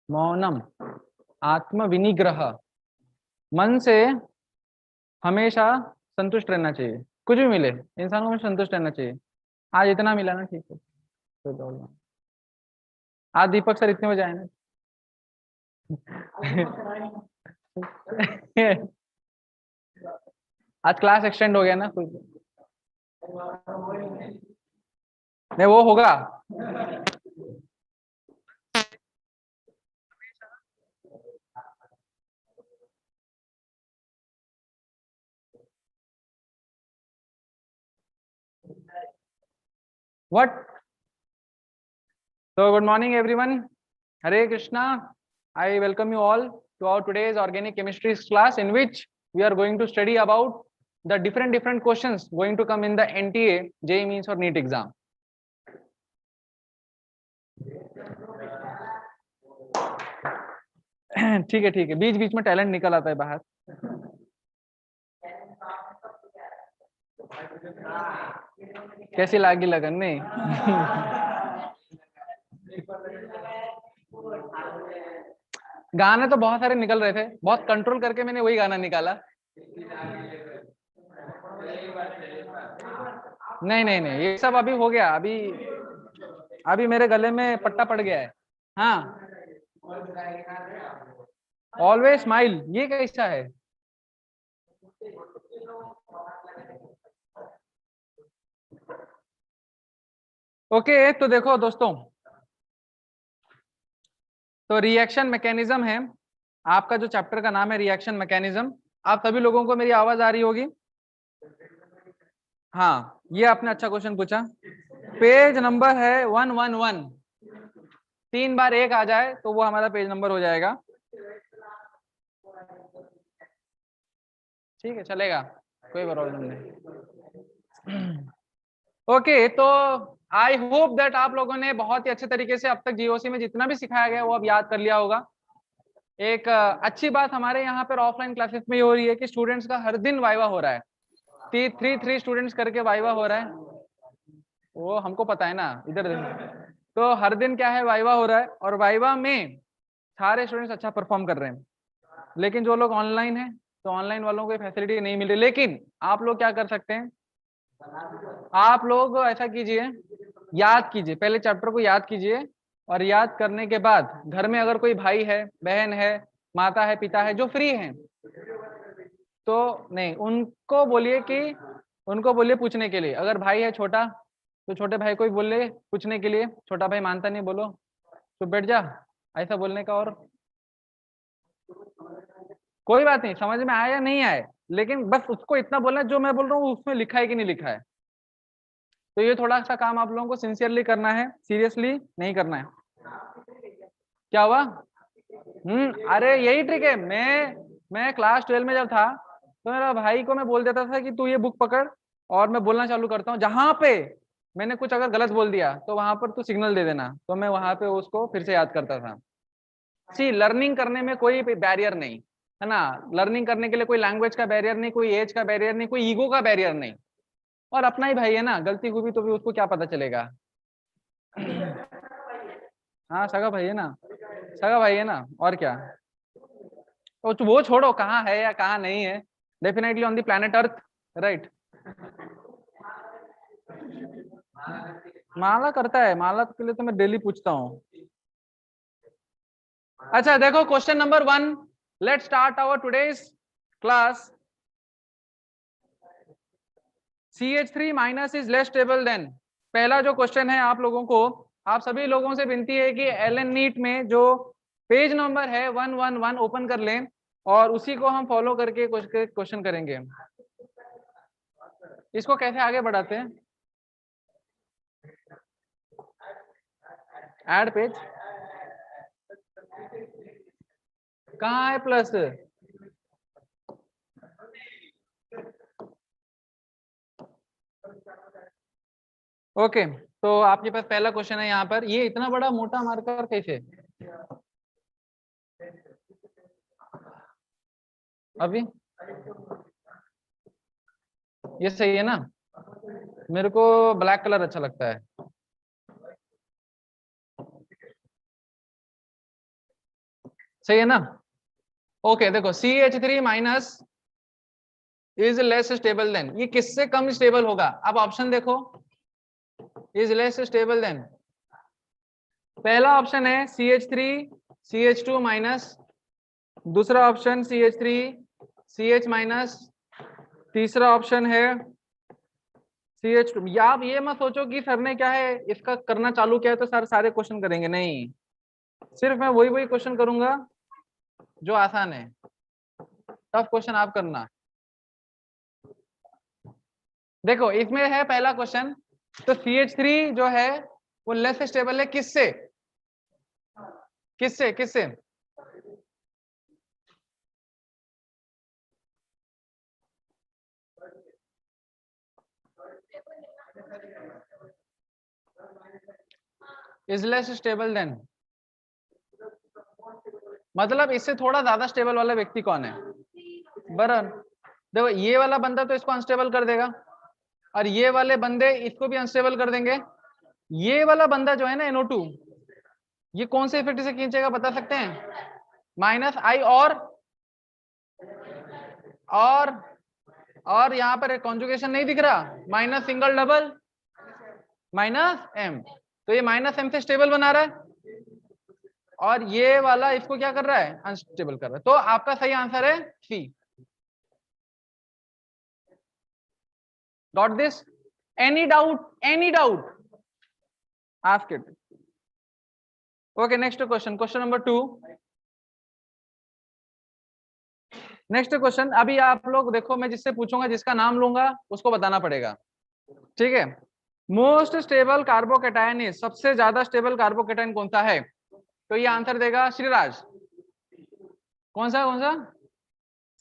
मौनम, आत्म विनिग्रह, मन से हमेशा संतुष्ट रहना चाहिए, कुछ भी मिले इंसान को हमेशा संतुष्ट रहना चाहिए। आज इतना मिला ना, ठीक है, कोई प्रॉब्लम नहीं। आज दीपक सर इतने बजे आए ना। आज क्लास एक्सटेंड हो गया ना, कोई नहीं, वो होगा। What? So good morning everyone. Hare Krishna. I welcome you all to our today's organic chemistry class, in which we are going to study about the different questions going to come in the NTA, JEE Mains or NEET exam. ठीक है, बीच बीच में talent निकल आता है बाहर। कैसी लागी लगन नहीं? गाने तो बहुत सारे निकल रहे थे, बहुत कंट्रोल करके मैंने वही गाना निकाला। नहीं, ये सब अभी हो गया। अभी मेरे गले में पट्टा पड़ गया है। हाँ, ऑलवेज स्माइल, ये कैसा है? ओके, तो देखो दोस्तों, तो रिएक्शन मैकेनिज्म है आपका, जो चैप्टर का नाम है रिएक्शन मैकेनिज्म। आप सभी लोगों को मेरी आवाज आ रही होगी? हाँ, ये आपने अच्छा क्वेश्चन पूछा। पेज नंबर है 111। 3 बार 1 आ जाए तो वो हमारा पेज नंबर हो जाएगा। ठीक है, चलेगा, कोई प्रॉब्लम नहीं। ओके, तो आई होप दैट आप लोगों ने बहुत ही अच्छे तरीके से अब तक जीओसी में जितना भी सिखाया गया वो अब याद कर लिया होगा। एक अच्छी बात हमारे यहाँ पर ऑफलाइन क्लासेस में ये हो रही है कि स्टूडेंट्स का हर दिन वाइवा हो रहा है। 3 स्टूडेंट्स करके वाइवा हो रहा है, वो हमको पता है ना, इधर। तो हर दिन क्या है, वाइवा हो रहा है, और वाइवा में सारे स्टूडेंट्स अच्छा परफॉर्म कर रहे हैं। लेकिन जो लोग ऑनलाइन है, तो ऑनलाइन वालों को ये फैसिलिटी नहीं मिल रही। लेकिन आप लोग क्या कर सकते हैं, आप लोग ऐसा कीजिए, याद कीजिए, पहले चैप्टर को याद कीजिए, और याद करने के बाद घर में अगर कोई भाई है, बहन है, माता है, पिता है जो फ्री हैं, तो नहीं, उनको बोलिए पूछने के लिए। अगर भाई है छोटा, तो छोटे भाई को भी बोलिए पूछने के लिए। छोटा भाई मानता नहीं, बोलो तो बैठ जा, ऐसा बोलने का। और कोई बात नहीं, समझ में आया या नहीं आए, लेकिन बस उसको इतना बोलना जो मैं बोल रहा हूँ उसमें लिखा है कि नहीं लिखा है। तो ये थोड़ा सा काम आप लोगों को सिंसियरली करना है, सीरियसली नहीं करना है। क्या हुआ? अरे यही ट्रिक है। मैं क्लास 12 में जब था, तो मेरा भाई को मैं बोल देता था कि तू ये बुक पकड़, और मैं बोलना चालू करता हूँ। जहां पे मैंने कुछ अगर गलत बोल दिया तो वहां पर तू सिग्नल दे देना, तो मैं वहां पे उसको फिर से याद करता था। सी, लर्निंग करने में कोई बैरियर नहीं है ना। लर्निंग करने के लिए कोई लैंग्वेज का बैरियर नहीं, कोई एज का बैरियर नहीं, कोई ईगो का बैरियर नहीं। और अपना ही भाई है ना, गलती हुई तो भी उसको क्या पता चलेगा। हाँ, सगा भाई है ना, सगा भाई है ना, और क्या। तो वो छोड़ो कहाँ है या कहाँ नहीं है, definitely on the planet Earth, right. माला करता है, माला के लिए तो मैं डेली पूछता हूँ। अच्छा देखो, question number 1, let start our today's class. CH3 minus is less stable than. पहला जो क्वेश्चन है आप लोगों को, आप सभी लोगों से विनती है कि एलन नीट में जो पेज नंबर है 111 ओपन कर लें, और उसी को हम फॉलो करके क्वेश्चन करेंगे। इसको कैसे आगे बढ़ाते हैं? ऐड पेज कहाँ है? प्लस। ओके, तो आपके पास पहला क्वेश्चन है यहाँ पर। ये इतना बड़ा मोटा मार्कर कैसे? अभी ये सही है ना? मेरे को ब्लैक कलर अच्छा लगता है। सही है ना? ओके देखो CH3 minus is less stable then, ये किससे कम स्टेबल होगा? अब ऑप्शन देखो, इज लेस स्टेबल देन, पहला ऑप्शन है CH3 CH2 माइनस, दूसरा ऑप्शन CH3 CH माइनस, तीसरा ऑप्शन है CH2। या आप ये मत सोचो कि सर ने क्या है इसका करना चालू किया है तो सर सारे क्वेश्चन करेंगे, नहीं, सिर्फ मैं वही वही क्वेश्चन करूंगा जो आसान है, टफ क्वेश्चन आप करना। देखो इसमें है पहला क्वेश्चन, तो CH3 जो है वो लेस स्टेबल है किससे? किससे किससे? इज लेस स्टेबल देन, मतलब इससे थोड़ा ज्यादा स्टेबल वाला व्यक्ति कौन है? बरन, देखो ये वाला बंदा तो इसको अनस्टेबल कर देगा और ये वाले बंदे इसको भी अनस्टेबल कर देंगे। ये वाला बंदा जो है ना NO2, ये कौन से इफेक्ट से खींचेगा बता सकते हैं? माइनस आई और और यहाँ पर कॉन्जुगेशन नहीं दिख रहा, minus single double minus M, तो ये माइनस M से स्टेबल बना रहा है और ये वाला इसको क्या कर रहा है? अनस्टेबल कर रहा है। तो आपका सही आंसर है C। Got this? Any doubt? Any doubt? Ask it. Okay next question, question number 2। Next question, अभी आप लोग देखो, मैं जिससे पूछूंगा जिसका नाम लूंगा उसको बताना पड़ेगा, ठीक है? मोस्ट स्टेबल कार्बोकेटायन इज, सबसे ज्यादा स्टेबल कार्बोकेटायन कौन सा है? तो ये आंसर देगा श्रीराज। कौन सा कौन सा?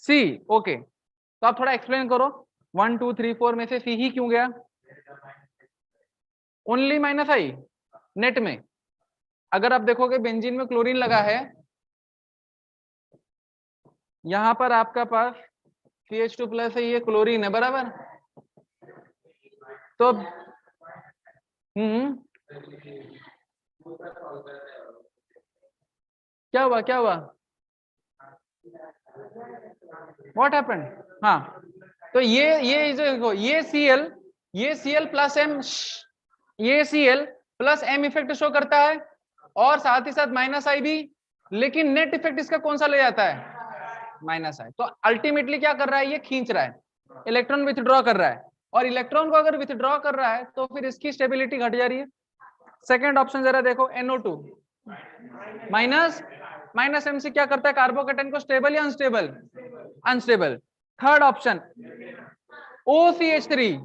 सी। ओके, तो आप थोड़ा एक्सप्लेन करो 1 2 3 4 में से सी ही क्यों गया? ओनली माइनस आई नेट में? अगर आप देखोगे बेंजीन में क्लोरीन लगा है, यहां पर आपका पास CH2 प्लस है, ये क्लोरीन है बराबर, तो क्या हुआ क्या हुआ? What happened? हाँ, तो ये जो देखो ये Cl प्लस M, ये Cl plus M effect show करता है और साथ ही साथ माइनस आई भी, लेकिन नेट इफेक्ट इसका कौन सा ले जाता है? माइनस आई। तो अल्टीमेटली क्या कर रहा है? ये खींच रहा है, इलेक्ट्रॉन विथड्रॉ कर रहा है, और इलेक्ट्रॉन को अगर विथड्रॉ कर रहा है तो फिर इसकी स्टेबिलिटी घट जा रही है। सेकेंड ऑप्शन जरा देखो, NO2 माइनस माइनस M से क्या करता है? कार्बोकेटाइन को स्टेबल या unstable? Unstable. Third option OCH3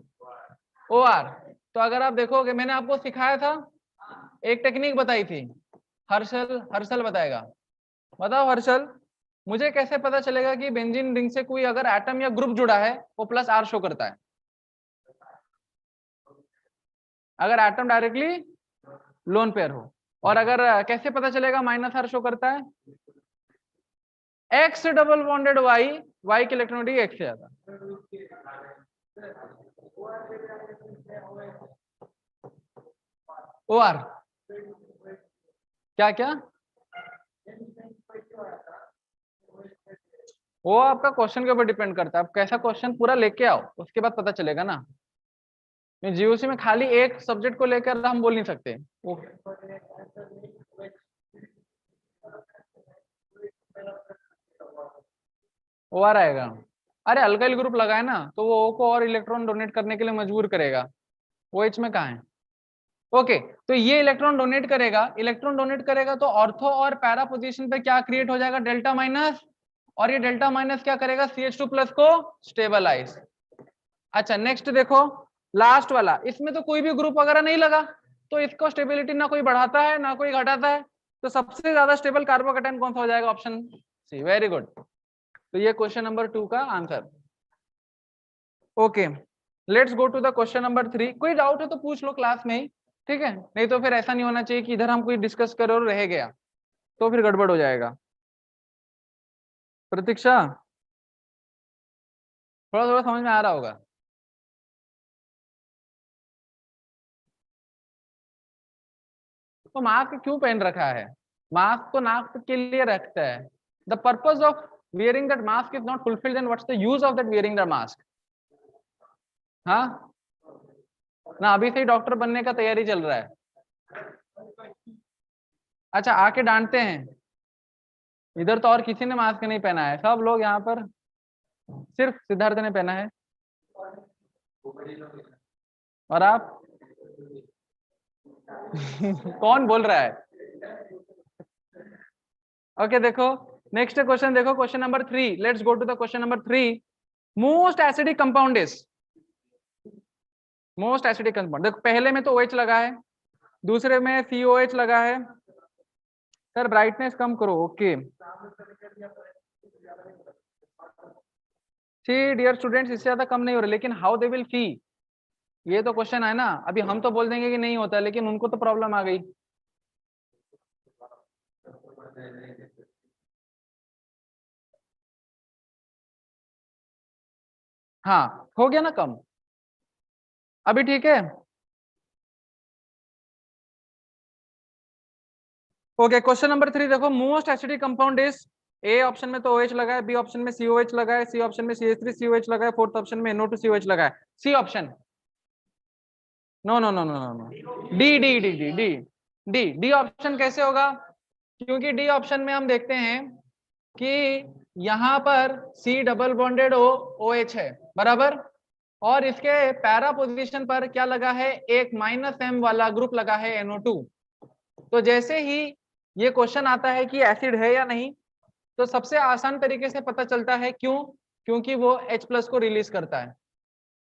OR। तो अगर आप देखोगे मैंने आपको सिखाया था, एक टेक्निक बताई थी, हर्षल हर्षल बताएगा। बताओ हर्षल, मुझे कैसे पता चलेगा कि बेंजीन रिंग से कोई अगर एटम या ग्रुप जुड़ा है वो प्लस R शो करता है? अगर एटम डायरेक्टली लोन पेयर हो, और अगर कैसे पता चलेगा माइनस R शो करता है? X डबल बॉन्डेड Y की इलेक्ट्रॉनिक X से ज्यादा। OR क्या क्या? वो आपका क्वेश्चन के ऊपर डिपेंड करता है, आप कैसा क्वेश्चन पूरा लेके आओ उसके बाद पता चलेगा ना। GOC में खाली एक सब्जेक्ट को लेकर हम बोल नहीं सकते। OR आएगा? अरे अल्काइल ग्रुप लगाए ना तो वो O को और इलेक्ट्रॉन डोनेट करने के लिए मजबूर करेगा, OH में कहाँ है? ओके, तो ये इलेक्ट्रॉन डोनेट करेगा, इलेक्ट्रॉन डोनेट करेगा तो ऑर्थो और पैरा पोजीशन पे क्या क्रिएट हो जाएगा? डेल्टा माइनस, और ये डेल्टा माइनस क्या करेगा? CH2 प्लस को स्टेबलाइज। अच्छा नेक्स्ट देखो, लास्ट वाला, इसमें तो कोई भी ग्रुप वगैरह नहीं लगा, तो इसको स्टेबिलिटी ना कोई बढ़ाता है ना कोई घटाता है, तो सबसे ज्यादा स्टेबल कार्बोकेटाइन कौन सा हो जाएगा? Option C. वेरी गुड, तो ये क्वेश्चन नंबर 2 का answer. Okay let's go to the question number 3। कोई डाउट है तो पूछ लो क्लास में ही, ठीक है? नहीं तो फिर ऐसा नहीं होना चाहिए कि इधर हम कोई डिस्कस करो और रह गया, तो फिर गड़बड़ हो जाएगा। प्रतीक्षा, थोड़ा थोड़ा समझ में आ रहा होगा। तो मास्क क्यों पहन रखा है? मास्क को नाक के लिए रखता है, the purpose of wearing that mask is not fulfilled, then what's the use of that wearing the mask? हाँ ना, अभी से ही डॉक्टर बनने का तैयारी चल रहा है। अच्छा, आके डांटते हैं, इधर तो और किसी ने मास्क नहीं पहना है, सब लोग यहाँ पर, सिर्फ सिद्धार्थ ने पहना है। और आप कौन बोल रहा है? ओके देखो नेक्स्ट क्वेश्चन, देखो question number 3, let's go to the question number 3। Most acidic compound is, most acidic compound, देखो पहले में तो OH लगा है, दूसरे में COH लगा है। सर ब्राइटनेस कम करो, ओके। सी डियर स्टूडेंट्स, इससे ज्यादा कम नहीं हो रहा, लेकिन हाउ दे विल सी, ये तो क्वेश्चन है ना। अभी हम तो बोल देंगे कि नहीं होता, लेकिन उनको तो प्रॉब्लम आ गई। हाँ हो गया ना कम, अभी ठीक है। ओके क्वेश्चन नंबर 3 देखो, most acidic compound is, A option में तो OH लगा है, बी ऑप्शन में COH लगा है, सी ऑप्शन में CH3COH लगा है, फोर्थ ऑप्शन में NO2COH लगा है। C option, no no no no no, D D D D D D D option कैसे होगा? क्योंकि डी ऑप्शन में हम देखते हैं कि यहाँ पर C डबल बॉन्डेड OH है, बराबर, और इसके पैरा पोजीशन पर क्या लगा है? एक -M वाला ग्रुप लगा है, NO2। तो जैसे ही ये क्वेश्चन आता है कि एसिड है या नहीं, तो सबसे आसान तरीके से पता चलता है, क्यों? क्योंकि वो H+ को रिलीज करता है।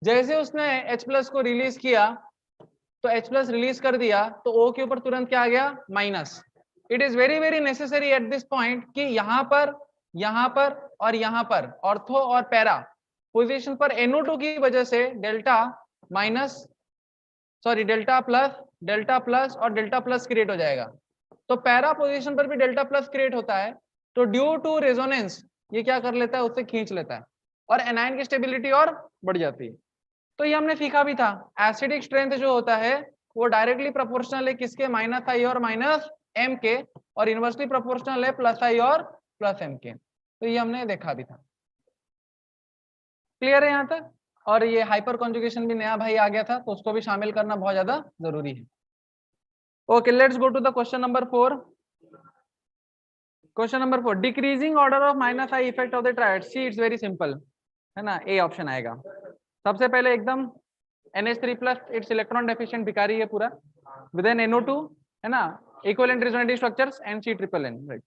जैसे उसने H+ को रिलीज किया, तो H+ रिलीज कर दिया, तो O के ऊपर तुरंत क्या आ गया? Minus. It is very very necessary at this point कि यहाँ पर और यहाँ पर ऑर्थो और पैरा पोजीशन पर NO2 की वजह से delta minus, sorry delta plus और डेल्टा प्लस क्रिएट हो जाएगा। तो पैरा पोजीशन पर भी डेल्टा प्लस क्रिएट होता है, तो ड्यू टू रेजोनेंस ये क्या कर लेता है? उससे खींच लेता है, और एनायन की स्टेबिलिटी और बढ़ जाती है। तो ये हमने सीखा भी था, एसिडिक स्ट्रेंथ जो होता है वो डायरेक्टली प्रोपोर्शनल है किसके? -I और -M के, और इनवर्सली प्रोपोर्शनल है +I और +M के। तो ये हमने देखा भी था। क्लियर है यहाँ तक? और ये हाइपर कॉन्जुगेशन भी नया भाई आ गया था, तो उसको भी शामिल करना बहुत ज्यादा जरूरी है। Okay let's go to the question number 4। Question number 4, decreasing order of -I effect of the triad. See it's very simple, है ना, ए ऑप्शन आएगा। सबसे पहले एकदम NH3+, इट्स इलेक्ट्रॉन डेफिशिएंट भिखारी है पूरा, विद एन NO2, है ना, equivalent resonative structures NC=N, right.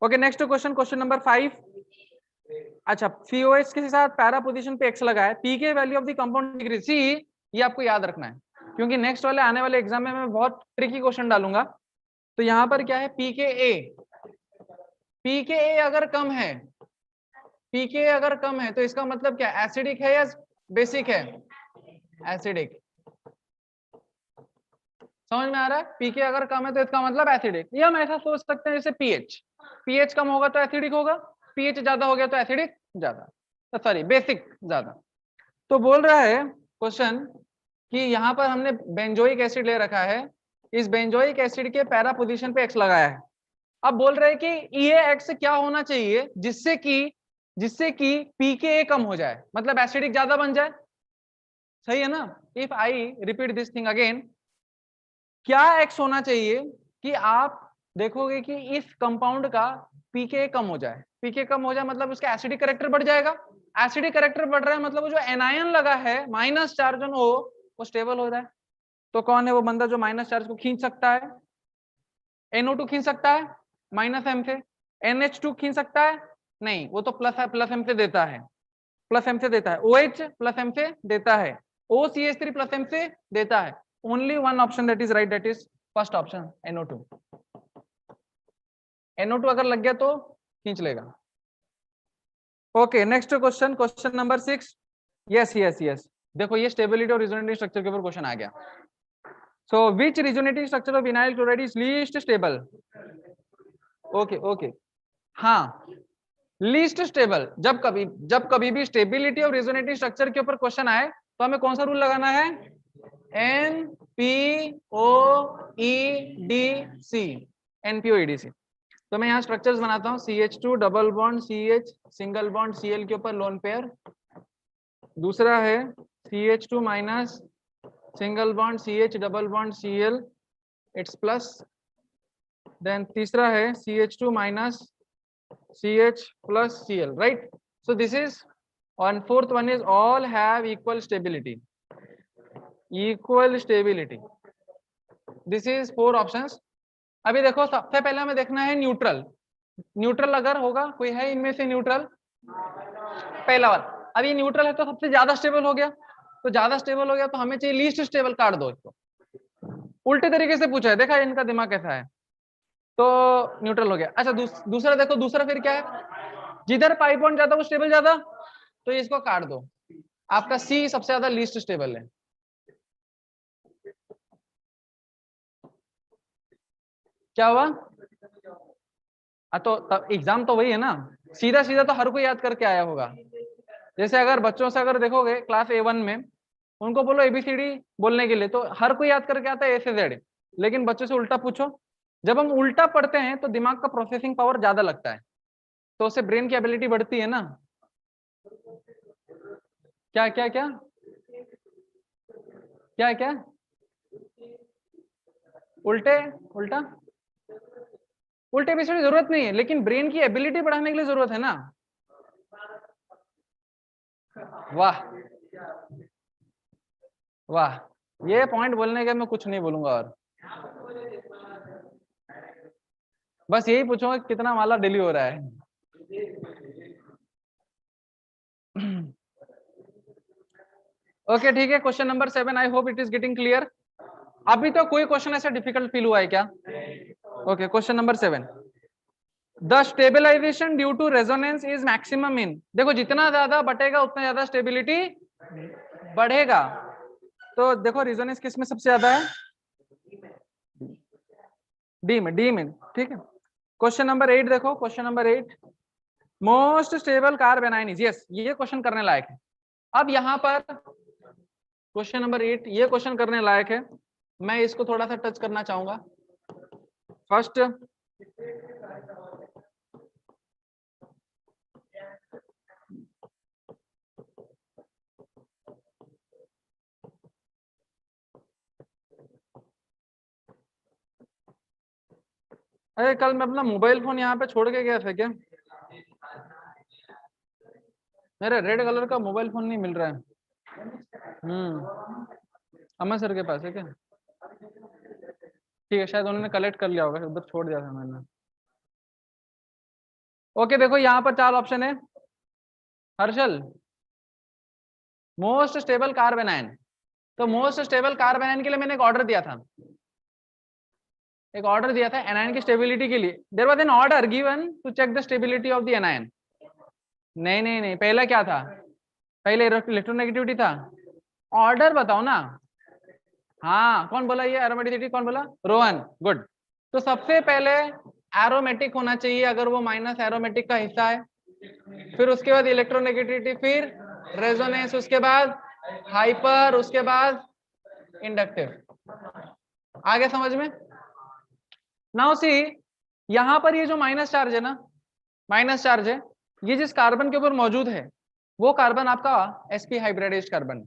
Okay next question, question number 5। अच्छा, COH के साथ पैरा पोजीशन पे X लगा है, pK value of the compound decrease. See ये आपको याद रखना है, क्योंकि नेक्स्ट वाले आने वाले एग्जाम में मैं बहुत ट्रिकी क्वेश्चन डालूंगा। तो यहाँ पर क्या है? pKa अगर कम है, pKa अगर कम है, तो इसका मतलब क्या? एसिडिक है या बेसिक है? एसिडिक। समझ में आ रहा है? pK अगर कम है तो इसका मतलब एसिडिक। ये हम ऐसा सोच सकते हैं जैसे pH कम होगा तो एसिडिक होगा, pH ज्यादा हो गया तो एसिडिक ज्यादा, तो सॉरी बेसिक ज्यादा। तो बोल रहा है क्वेश्चन कि यहाँ पर हमने बेंजोइक एसिड ले रखा है, इस बेंजोइक एसिड के पैरा पोजीशन पे X लगाया है। अब बोल रहे हैं कि ये X क्या होना चाहिए जिससे कि pKa कम हो जाए, मतलब एसिडिक ज्यादा बन जाए। सही है ना? If I repeat this thing again, क्या X होना चाहिए कि आप देखोगे कि इस कंपाउंड का pKa कम हो जाए? pKa कम हो जाए मतलब उसका एसिडिक कैरेक्टर बढ़ जाएगा। एसिडिक कैरेक्टर बढ़ रहा है मतलब वो जो एनायन लगा है माइनस चार्ज ऑन O, वो स्टेबल हो जाए। तो कौन है वो बंदा जो माइनस चार्ज को खींच सकता है? NO2 खींच सकता है -M से, NH2 खींच सकता है? नहीं, वो तो +M से देता है, +M से देता है, OH +M से देता है, OCH3 +M से देता है। Only one option that is right, that is first option NO2। NO2 अगर लग गया तो खींच लेगा। Okay next question, question number 6। Yes देखो ये स्टेबिलिटी और रेजोनेटिव स्ट्रक्चर के ऊपर क्वेश्चन आ गया। So which resonative structure of vinyl chloride is least stable? Okay हाँ, लीस्ट स्टेबल। जब कभी भी स्टेबिलिटी और रेजोनेटिव स्ट्रक्चर के ऊपर क्वेश्चन आए तो हमें कौन सा रूल लगाना है? NPOEDC। NPOEDC। तो मैं यहाँ स्ट्रक्चर्स बनाता हूँ, CH2 double bond CH single bond Cl के ऊपर लोन पेयर, दूसरा है CH2 minus single bond CH double bond Cl it's plus, then तीसरा है CH2 minus CH plus Cl, right? So this is, and fourth one is all have equal stability. Equal stability. This is 4 options. अभी देखो सबसे पहले हमें देखना है neutral. Neutral अगर होगा, कोई है इनमें से न्यूट्रल? पहला वाला। अभी न्यूट्रल है तो सबसे ज्यादा स्टेबल हो गया, तो ज्यादा स्टेबल हो गया तो हमें चाहिए लीस्ट स्टेबल, काट दो इसको। उल्टे तरीके से पूछा है, देखा इनका दिमाग कैसा है। तो न्यूट्रल हो गया। अच्छा दूसरा देखो, दूसरा फिर क्या है, जिधर पाई बॉन्ड ज्यादा वो स्टेबल ज्यादा, तो इसको काट दो। आपका सी सबसे ज्यादा लीस्ट स्टेबल है। क्या हुआ? तो एग्जाम तो वही है ना, सीधा सीधा तो हर कोई याद करके आया होगा। जैसे अगर बच्चों से अगर देखोगे क्लास A1 में, उनको बोलो ABCD बोलने के लिए, तो हर कोई याद करके आता है A से Z। लेकिन बच्चों से उल्टा पूछो, जब हम उल्टा पढ़ते हैं तो दिमाग का प्रोसेसिंग पावर ज्यादा लगता है, तो उससे ब्रेन की एबिलिटी बढ़ती है ना। क्या क्या क्या क्या क्या उल्टे उल्टा उल्टे पीछे की जरूरत नहीं है, लेकिन ब्रेन की एबिलिटी बढ़ाने के लिए जरूरत है ना। वाह वाह, ये पॉइंट बोलने के मैं कुछ नहीं बोलूंगा, और बस यही पूछूंगा कितना माला डिली हो रहा है। ओके ठीक है, question number 7, I hope it is getting clear. अभी तो कोई क्वेश्चन ऐसा डिफिकल्ट फील हुआ है क्या? Okay, question number 7, the stabilisation due to resonance is maximum in, देखो जितना ज्यादा बटेगा उतना ज्यादा स्टेबिलिटी बढ़ेगा। तो देखो रेजोनेंस किस में सबसे ज्यादा है? डी में, ठीक है। क्वेश्चन नंबर 8 देखो, question number 8, most stable carbon ion is, yes ये क्वेश्चन करने लायक है। अब यहाँ पर क्वेश्चन नंबर 8 ये क्वेश्चन करने लायक है, मैं इसको थोड़ा सा टच करना चाहूंगा। फर्स्ट, अरे कल मैं अपना मोबाइल फोन यहाँ पे छोड़ के गया था क्या? मेरा रेड कलर का मोबाइल फोन नहीं मिल रहा है। अमन सर के पास है क्या? ठीक है, शायद उन्होंने कलेक्ट कर लिया होगा, उधर छोड़ दिया था मैंने। ओके देखो यहाँ पर 4 ऑप्शन है। Harshal, most stable carbon ion, तो मोस्ट स्टेबल कार्बन आयन के लिए मैंने एक ऑर्डर दिया था, एनायन की स्टेबिलिटी के लिए। There was an order given to check the stability of the anion. नहीं, पहला क्या था? पहले इलेक्ट्रोनेगेटिविटी था। ऑर्डर बताओ ना। हाँ, कौन बोला ये एरोमेटिसिटी, कौन बोला? रोहन, गुड। तो सबसे पहले एरोमेटिक होना चाहिए अगर वो माइनस एरोमेटिक का हिस्सा है, फिर उसके बाद इलेक्ट्रोनेगेटिविटी, फिर रेजोनेंस, उसके बाद हाइपर, उसके बाद इंडक्टिव। आगे समझ में? नाउ सी, यहां पर ये जो माइनस चार्ज है ना, माइनस चार्ज है, ये जिस कार्बन के ऊपर मौजूद है वो कार्बन आपका sp hybridised carbon,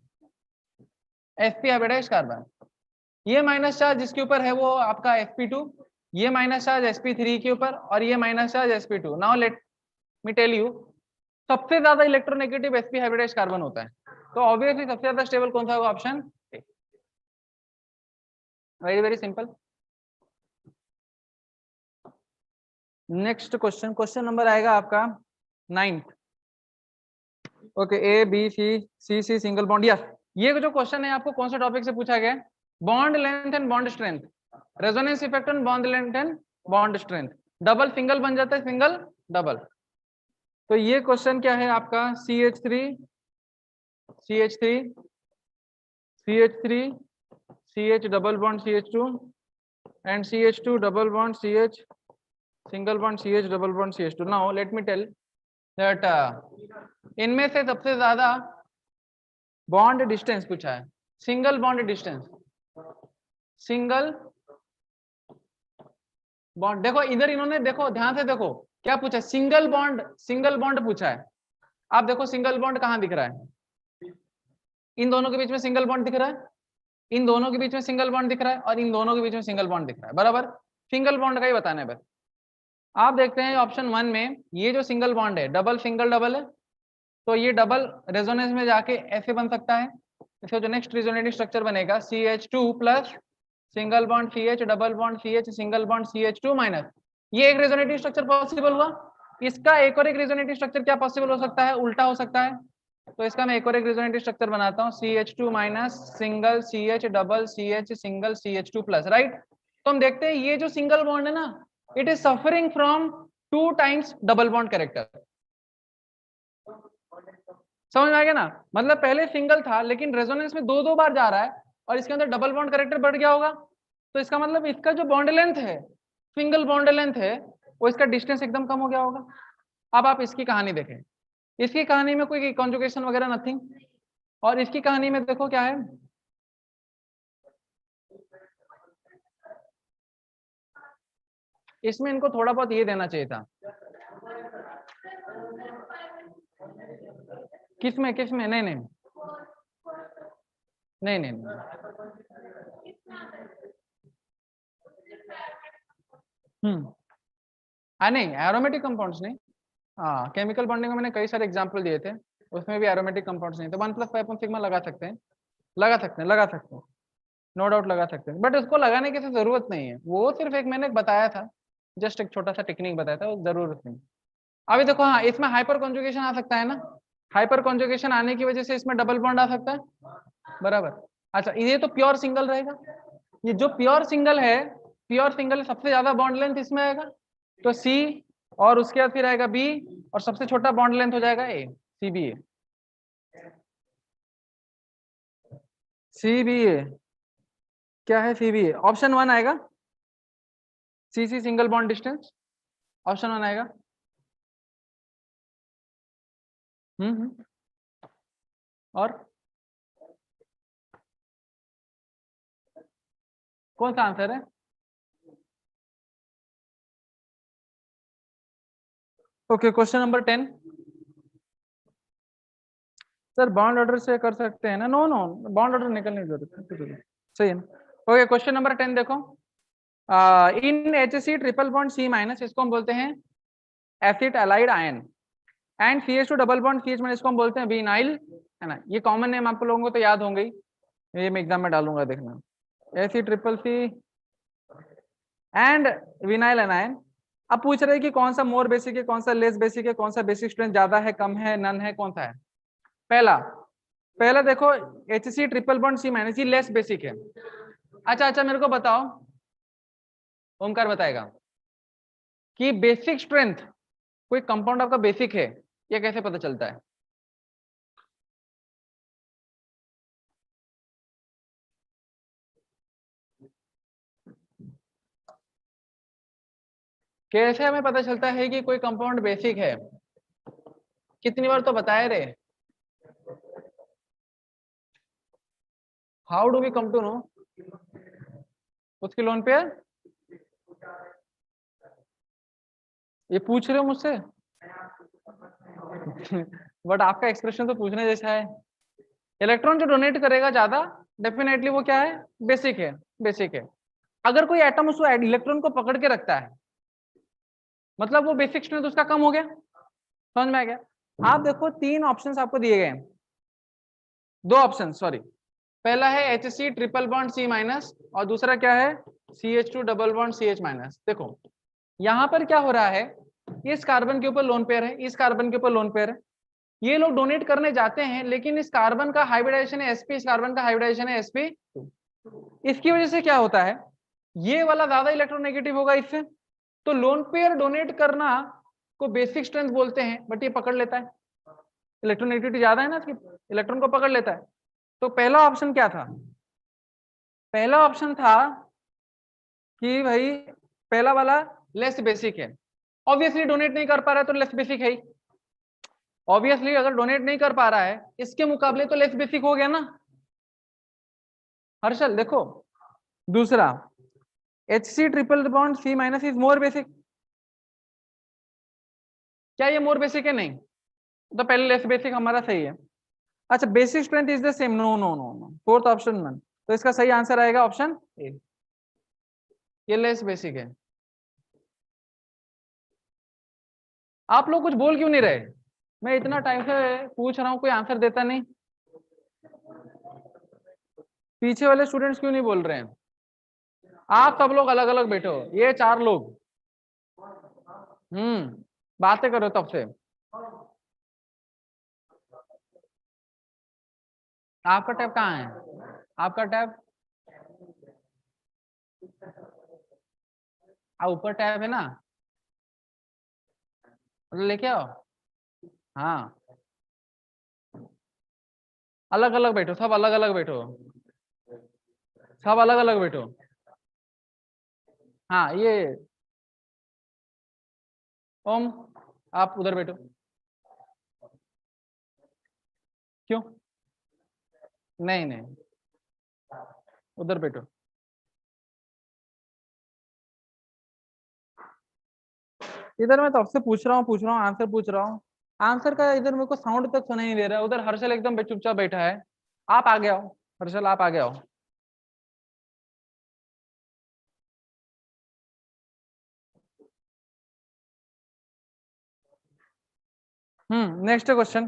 sp hybridised carbon. ये माइनस चार्ज जिसके ऊपर है वो आपका sp2, ये माइनस चार्ज sp3 के ऊपर, और ये minus charge sp2। Now let me tell you, सबसे ज्यादा इलेक्ट्रोनेगेटिव sp हाइब्रिडाइज्ड कार्बन होता है, तो ऑब्वियसली सबसे ज्यादा स्टेबल कौन सा होगा? Option, very very simple. Next question, question number आएगा आपका 9th। Okay, A B C single bond, yes. ये जो क्वेश्चन है आपको कौन से टॉपिक से पूछा गया? Bond length and bond strength, resonance effect on bond length and bond strength. Double single बन जाता है, सिंगल डबल। तो ये क्वेश्चन क्या है आपका? CH3 CH double bond CH2 and CH2 double bond CH single bond CH double bond CH2। Now let me tell that इनमें से सबसे ज्यादा बॉन्ड डिस्टेंस पूछा है, single bond distance, single bond देखो इधर इन्होंने देखो ध्यान से देखो क्या पूछा, सिंगल बॉन्ड पूछा है। आप देखो सिंगल बॉन्ड कहाँ दिख रहा है, इन दोनों के बीच में सिंगल बॉन्ड दिख रहा है, इन दोनों के बीच में सिंगल बॉन्ड दिख रहा है, और इन दोनों के बीच में सिंगल बॉन्ड दिख रहा है, बराबर। सिंगल बॉन्ड का ही बताना है बस। आप देखते हैं ऑप्शन 1 में ये जो सिंगल बॉन्ड है डबल सिंगल डबल है, तो ये डबल रेजोनेंस में जाके ऐसे बन सकता है। इसका जो नेक्स्ट रेजोनेटिव स्ट्रक्चर बनेगा CH2 plus single bond CH double bond CH single bond CH2 minus, ये एक रेजोनेटिव स्ट्रक्चर पॉसिबल हुआ। इसका एक और एक रेजोनेटिव स्ट्रक्चर क्या पॉसिबल हो सकता है, उल्टा हो सकता है। तो इसका मैं एक और एक रेजोनेटिव स्ट्रक्चर बनाता हूँ, CH2 minus single CH double CH single CH2 plus, right. तो हम देखते हैं ये जो सिंगल बॉन्ड है ना, it is suffering from 2 times double bond character. समझ में आ गया ना, मतलब पहले सिंगल था लेकिन रेजोनेंस में 2 बार जा रहा है, और इसके अंदर डबल बॉन्ड कैरेक्टर बढ़ गया होगा। तो इसका मतलब इसका जो बॉन्ड लेंथ है, सिंगल बॉन्ड लेंथ है, वो इसका डिस्टेंस एकदम कम हो गया होगा। अब आप इसकी कहानी देखें, इसकी कहानी में कोई कॉन्जुगेशन वगैरह नथिंग, और इसकी कहानी में देखो क्या है, इसमें इनको थोड़ा बहुत ये देना चाहिए था। किसमें किसमें, नहीं नहीं नहीं नहीं, नहीं। नहीं एरोमेटिक कंपाउंड्स नहीं, हाँ केमिकल बॉन्डिंग में मैंने कई सारे एग्जांपल दिए थे, उसमें भी एरोमेटिक कंपाउंड्स नहीं, तो 1+5 सिग्मा लगा सकते हैं, लगा सकते हैं, लगा सकते हैं, नो डाउट लगा सकते हैं, बट उसको लगाने की जरूरत नहीं है, वो सिर्फ एक मैंने बताया था, जस्ट एक छोटा सा टेक्निक बताया था, वो जरूरत नहीं। अभी देखो हाँ इसमें हाइपर कॉन्जुगेशन आ सकता है ना, हाइपर कॉन्जुगेशन आने की वजह से इसमें डबल बॉन्ड आ सकता है, बराबर। अच्छा ये तो प्योर सिंगल रहेगा, ये जो प्योर सिंगल है, प्योर सिंगल सबसे ज्यादा बॉन्ड लेंथ इसमें आएगा, तो सी, और उसके बाद फिर आएगा बी, और सबसे छोटा बॉन्ड लेंथ हो जाएगा ए, सी बी ए, सी बी ए क्या है, सी बी ए ऑप्शन 1 आएगा, C C single bond distance, option 1 आएगा। हम्म, और कौन सा आंसर है, okay question number 10, sir bond order से कर सकते हैं ना, नो नो बॉन्ड ऑर्डर निकलने की जरूरत है, सही है ना। ओके क्वेश्चन नंबर 10 देखो, इन HC triple bond C minus, इसको हम बोलते हैं acid allied ion, and CH2 double bond CH minus, इसको हम बोलते हैं विनाइल, है ना। ये कॉमन नेम आप लोगों को तो याद होंगे ही, ये मैं एग्जाम में डालूंगा देखना, Ac CCC and vinyl anion. अब पूछ रहे हैं कि कौन सा मोर बेसिक है, कौन सा लेस बेसिक है, कौन सा बेसिक स्ट्रेंथ ज्यादा है, कम है, नन है, कौन सा है। पहला पहला देखो HC triple bond C minus, ये लेस बेसिक है। अच्छा अच्छा मेरे को बताओ, ओमकार बताएगा कि बेसिक स्ट्रेंथ, कोई कंपाउंड आपका बेसिक है, ये कैसे पता चलता है। कैसे हमें पता चलता है कि कोई कंपाउंड बेसिक है, कितनी बार तो बताए रे, how do we come to know, उसकी लोन पे है? ये पूछ रहे हो मुझसे बट आपका एक्सप्रेशन तो पूछने जैसा है। इलेक्ट्रॉन जो डोनेट करेगा ज्यादा, डेफिनेटली वो क्या है, बेसिक है, बेसिक है। अगर कोई एटम उस इलेक्ट्रॉन को पकड़ के रखता है, मतलब वो बेसिक स्ट्रेंथ उसका कम हो गया, समझ में आ गया। आप देखो 3 ऑप्शंस आपको दिए गए हैं, 2 ऑप्शन सॉरी, पहला है HC triple bond C minus, और दूसरा क्या है CH2 double bond CH minus. देखो यहाँ पर क्या हो रहा है, इस कार्बन के ऊपर लोन पेयर है, इस कार्बन के ऊपर लोन पेयर है, ये लोग डोनेट करने जाते हैं, लेकिन इस कार्बन का हाइब्रिडाइजेशन है sp, इस कार्बन का हाइब्रिडाइजेशन है sp, इसकी वजह से क्या होता है, ये वाला ज्यादा इलेक्ट्रोनेगेटिव होगा इससे, तो लोन पेयर डोनेट करना को बेसिक स्ट्रेंथ बोलते हैं, बट ये पकड़ लेता है, इलेक्ट्रोनेगेटिविटी ज्यादा है ना इसकी, इलेक्ट्रॉन को पकड़ लेता है। तो पहला ऑप्शन क्या था, पहला ऑप्शन था कि भाई पहला वाला लेस बेसिक है, ऑब्वियसली डोनेट नहीं कर पा रहा है तो लेस बेसिक है ही, ऑब्वियसली अगर डोनेट नहीं कर पा रहा है इसके मुकाबले तो लेस बेसिक हो गया ना हर्षल। देखो दूसरा, HC triple bond C minus is more basic. क्या ये मोर बेसिक है? नहीं, तो पहले लेस बेसिक हमारा सही है। अच्छा, basic strength is the same. No no no no, fourth option none. तो इसका सही आंसर आएगा ऑप्शन ए, ये लेस बेसिक है। आप लोग कुछ बोल क्यों नहीं रहे? मैं इतना टाइम से पूछ रहा हूँ, कोई आंसर देता नहीं। पीछे वाले स्टूडेंट्स क्यों नहीं बोल रहे हैं? आप सब लोग अलग अलग बैठो, ये 4 लोग बातें करो तब से। आपका टैब कहाँ है? आपका टैब ऊपर टैब है ना, लेके आओ। हाँ, अलग अलग बैठो, सब अलग अलग बैठो, सब अलग अलग बैठो। हाँ, ये ओम, आप उधर बैठो। क्यों? नहीं नहीं, उधर बैठो। इधर मैं तो आपसे पूछ रहा हूँ आंसर पूछ रहा हूँ। आंसर का इधर मेरे को साउंड तक सुनाई नहीं दे रहा है। उधर हर्षल एकदम चुपचाप बैठा है। आप आगे आओ, हर्षल आप आगे आओ। Next question.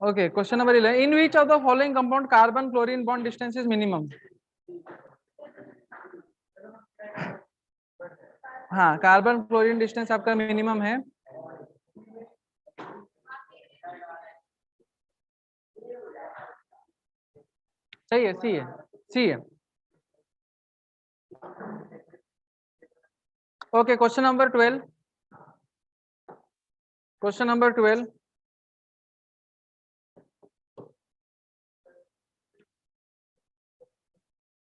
Okay, question number 11, in which of the following compound carbon chlorine bond distance is minimum. हाँ, कार्बन क्लोरीन डिस्टेंस आपका मिनिमम है। सही है, सी है, सी है। Okay, question number 12, question number 12,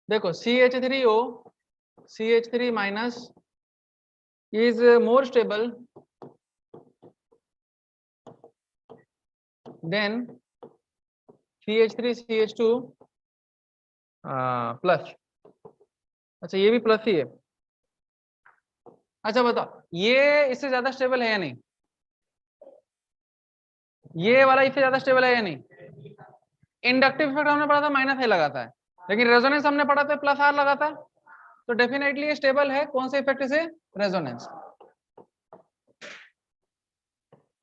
देखो CH3O, CH3 minus is more stable than CH3 CH2 plus. अच्छा, ये भी प्लस ही है। अच्छा बताओ, ये इससे ज्यादा स्टेबल है या नहीं? ये वाला इससे ज्यादा स्टेबल है या नहीं? इंडक्टिव इफेक्ट हमने पढ़ा था माइनस ए लगाता है, लेकिन रेजोनेंस हमने पढ़ा था प्लस आर लगाता है। तो डेफिनेटली ये स्टेबल है। कौन से इफेक्ट से? रेजोनेंस।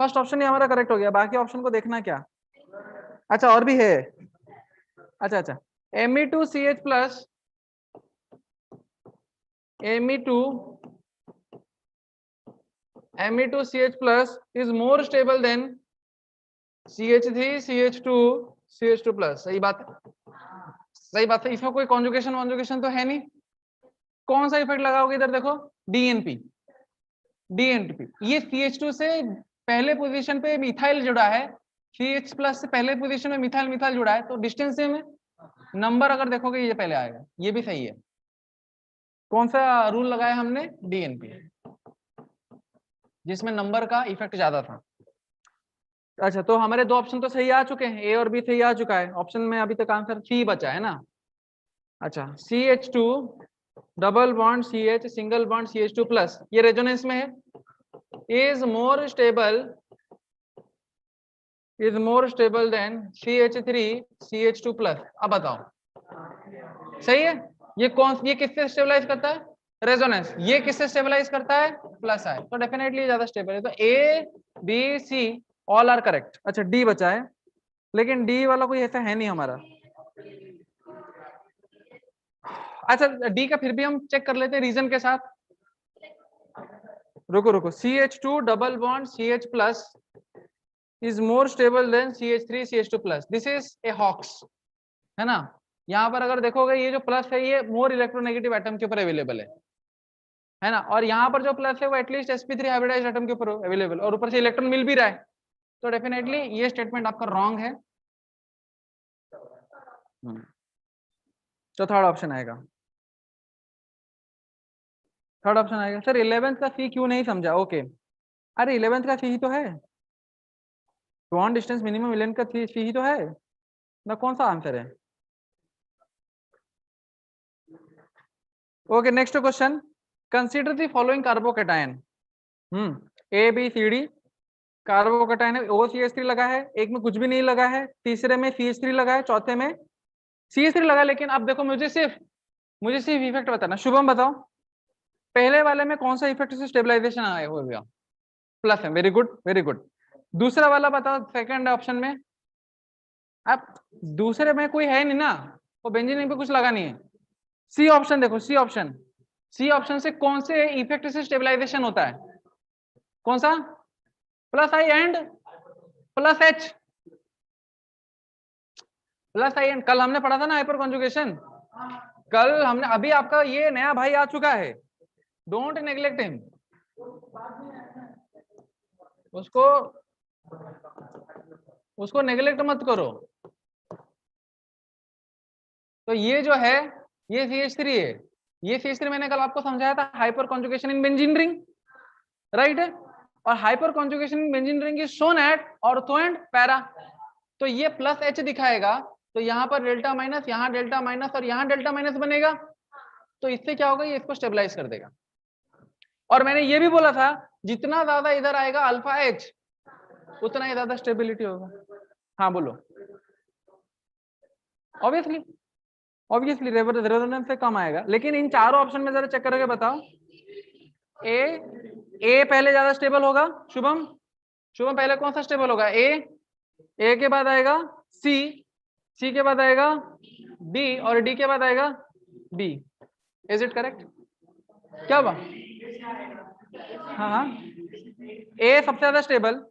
फर्स्ट ऑप्शन ही हमारा करेक्ट हो गया, बाकी ऑप्शन को देखना क्या। अच्छा, और भी है। अच्छा अच्छा, Me2CH plus, Me2CH plus is more stable than CH3 CH2 CH2 plus। सही बात है, सही बात है। इसमें कोई कॉन्जुगेशन वॉन्जुगेशन तो है नहीं। कौन सा इफेक्ट लगाओगे? इधर देखो, DNP, DNP। ये CH2 से पहले पोजीशन पे मिथाइल जुड़ा है, CH प्लस से पहले पोजीशन में मिथाइल मिथाइल जुड़ा है, तो डिस्टेंस सेम है। नंबर अगर देखोगे ये पहले आएगा, ये भी सही है। कौन सा रूल लगाया हमने? DNP, जिसमें नंबर का इफेक्ट ज्यादा था। अच्छा, तो हमारे 2 ऑप्शन तो सही आ चुके हैं, ए और बी सही आ चुका है। ऑप्शन में अभी तक आंसर सी बचा है ना। अच्छा, CH2 double bond CH single bond CH2 plus, ये रेजोनेंस में है। Is more stable than CH3 CH2 plus. अब बताओ, सही है? ये किससे स्टेबलाइज करता है? रेजोनेंस। ये किससे स्टेबलाइज करता है? प्लस है, तो डेफिनेटली ज्यादा स्टेबल है। तो A B C all are correct. अच्छा, डी बचा है, लेकिन डी वाला कोई ऐसा है नहीं हमारा। अच्छा, डी का फिर भी हम चेक कर लेते हैं रीजन के साथ। रुको रुको, CH2 double bond CH plus is more stable than CH3 CH2 plus. This is a hoax, है ना। यहाँ पर अगर देखोगे, ये जो प्लस है ये मोर इलेक्ट्रोनेगेटिव एटम के ऊपर अवेलेबल है ना। और यहाँ पर जो प्लस है वो एटलीस्ट sp3 हाइब्रिडाइज्ड एटम के ऊपर अवेलेबल, और ऊपर से इलेक्ट्रॉन मिल भी रहा है। तो डेफिनेटली ये स्टेटमेंट आपका रॉन्ग है। तो थर्ड ऑप्शन आएगा, थर्ड ऑप्शन आएगा। सर 11th का सी क्यों नहीं समझा? ओके, अरे 11th का सी ही तो है, बॉन्ड डिस्टेंस मिनिमम 11 का सी ही तो है ना। कौन सा आंसर है? Okay, next question, consider the following carbocation. A B C D carbocation है, OCH3 लगा है, एक में कुछ भी नहीं लगा है, तीसरे में CH3 लगा है, चौथे में CH3 लगा। लेकिन अब देखो, मुझे सिर्फ इफेक्ट बताना। शुभम बताओ, पहले वाले में कौन सा इफेक्ट से स्टेबलाइजेशन आया हो गया? प्लस है, वेरी गुड वेरी गुड। दूसरा वाला बताओ, सेकंड ऑप्शन में। अब दूसरे में कोई है नहीं ना, वो बेंजीन पे कुछ लगा नहीं है। सी ऑप्शन देखो, सी ऑप्शन से कौन से इफेक्ट से स्टेबलाइजेशन होता है? कौन सा? Plus I and plus H, plus I and. कल हमने पढ़ा था ना हाइपर कॉन्जुगेशन, कल हमने, अभी आपका ये नया भाई आ चुका है, डोंट नेग्लेक्ट हिम, उसको नेग्लेक्ट मत करो। तो ये जो है, ये CH3 है, ये CH3 मैंने कल आपको समझाया था, hyperconjugation in benzene ring, right है। और hyperconjugation in benzene ring is shown at ortho and para. तो ये प्लस H दिखाएगा, तो यहाँ पर डेल्टा माइनस, यहाँ डेल्टा माइनस और यहाँ डेल्टा माइनस बनेगा। तो इससे क्या होगा, ये इसको स्टेबलाइज कर देगा। और मैंने ये भी बोला था, जितना ज्यादा इधर आएगा अल्फा H, उतना ही ज्यादा स्टेबिलिटी होगा। हाँ बोलो। ऑब्वियसली रेजोनेंस से कम आएगा। लेकिन इन चारों ऑप्शन में जरा चेक करके बताओ, ए पहले ज्यादा स्टेबल होगा। शुभम पहले कौन सा स्टेबल होगा? ए के बाद आएगा सी के बाद आएगा डी, और डी के बाद आएगा बी। Is it correct? क्या हुआ? हाँ, ए सबसे ज्यादा स्टेबल,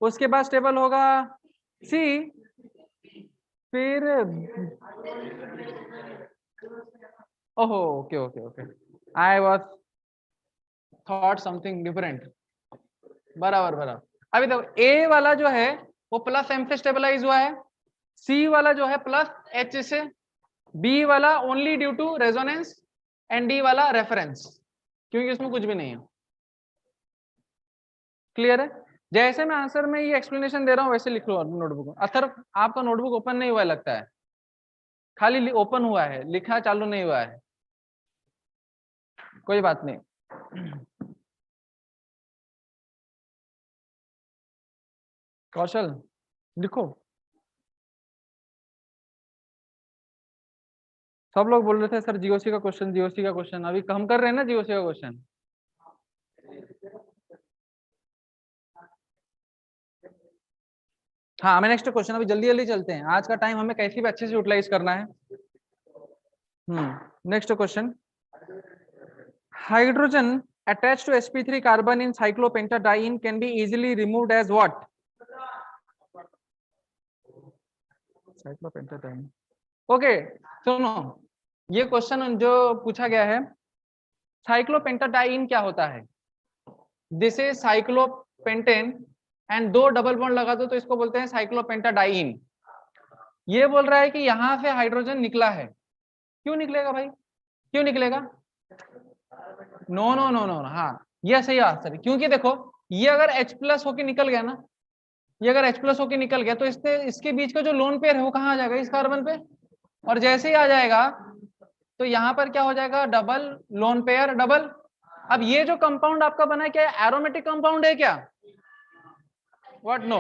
उसके बाद स्टेबल होगा सी, फिर ओहो okay okay okay, I was thought something different. बराबर। अभी देखो, ए वाला जो है वो प्लस एम से स्टेबलाइज हुआ है, सी वाला जो है प्लस एच से, बी वाला only due to resonance, and D वाला रेफरेंस, क्योंकि इसमें कुछ भी नहीं है। क्लियर है? जैसे मैं आंसर में ये एक्सप्लेनेशन दे रहा हूँ वैसे लिख लो नोटबुक। असर आपका नोटबुक ओपन नहीं हुआ लगता है, खाली ओपन हुआ है, लिखा चालू नहीं हुआ है। कोई बात नहीं। कौशल लिखो। सब लोग बोल रहे थे सर जीओसी का क्वेश्चन, अभी हम कर रहे हैं ना जीओसी का क्वेश्चन। हाँ, हमें नेक्स्ट क्वेश्चन, अभी जल्दी जल्दी चलते हैं, आज का टाइम हमें कैसे भी अच्छे से यूटिलाइज करना है। Next question, hydrogen attached to sp3 carbon in cyclopentadiene can be easily removed as what? cyclopentadiene। Okay सुनो, ये क्वेश्चन जो पूछा गया है, साइक्लोपेंटाडाइन क्या होता है? दिस इज साइक्लोपेंटेन एंड दो डबल बॉन्ड लगा दो तो इसको बोलते हैं साइक्लोपेंटाडाइन। ये बोल रहा है कि यहां से हाइड्रोजन निकला है। क्यों निकलेगा भाई, क्यों निकलेगा? नो नो नो नो, हाँ ये सही आंसर है। क्योंकि देखो, ये अगर H प्लस होके निकल गया ना, ये अगर H प्लस होके निकल गया तो इसके बीच का जो लोन पेयर है वो कहाँ आ जाएगा? इस कार्बन पे। और जैसे ही आ जाएगा तो यहाँ पर क्या हो जाएगा? Double lone pair double. अब ये जो कंपाउंड आपका बना है, क्या एरोमेटिक कंपाउंड है क्या? What? No,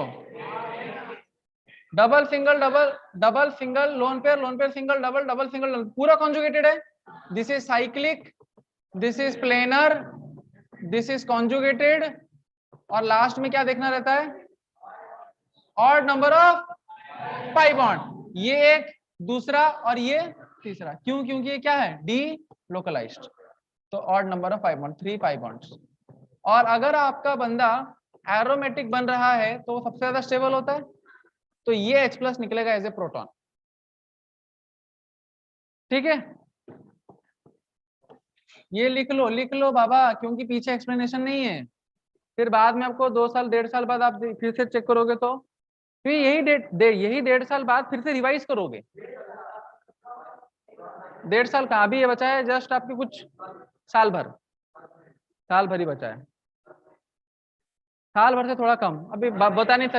double single double, double single lone pair single double, double single, पूरा कॉन्जुगेटेड है। This is cyclic, this is planar, this is conjugated, और लास्ट में क्या देखना रहता है? Odd number of pi bond. ये एक, दूसरा और ये तीसरा। क्यों? क्योंकि ये क्या है? डी लोकलाइज्ड, तो odd number of pi bond, 3 pi bonds. और अगर आपका बंदा एरोमेटिक बन रहा है तो वो सबसे ज्यादा स्टेबल होता है, तो ये H प्लस निकलेगा एज ए प्रोटॉन। ठीक है, ये लिख लो बाबा, क्योंकि पीछे एक्सप्लेनेशन नहीं है। फिर बाद में आपको 2 साल 1.5 साल बाद आप फिर से चेक करोगे तो फिर यही 1.5 साल बाद फिर से रिवाइज करोगे। 1.5 साल कहाँ, अभी ये बचा है जस्ट आपके कुछ साल भर ही बचा है, साल भर से थोड़ा कम। अभी बता नहीं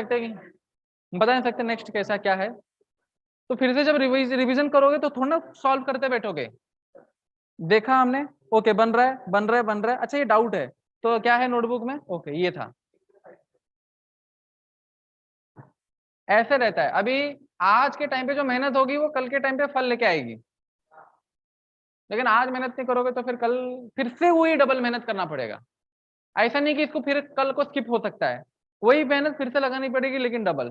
सकते नेक्स्ट कैसा क्या है। तो फिर से जब रिवीजन करोगे तो थोड़ा ना सॉल्व करते बैठोगे, देखा हमने, ओके बन रहा है बन रहा है बन रहा है। अच्छा ये डाउट है तो क्या है नोटबुक में, ओके ये था, ऐसे रहता है। अभी आज के टाइम पे जो मेहनत होगी वो कल के टाइम पे फल लेके आएगी, लेकिन आज मेहनत नहीं करोगे तो फिर कल फिर से वही डबल मेहनत करना पड़ेगा। ऐसा नहीं कि इसको फिर कल को स्किप हो सकता है, वही मेहनत फिर से लगानी पड़ेगी लेकिन डबल।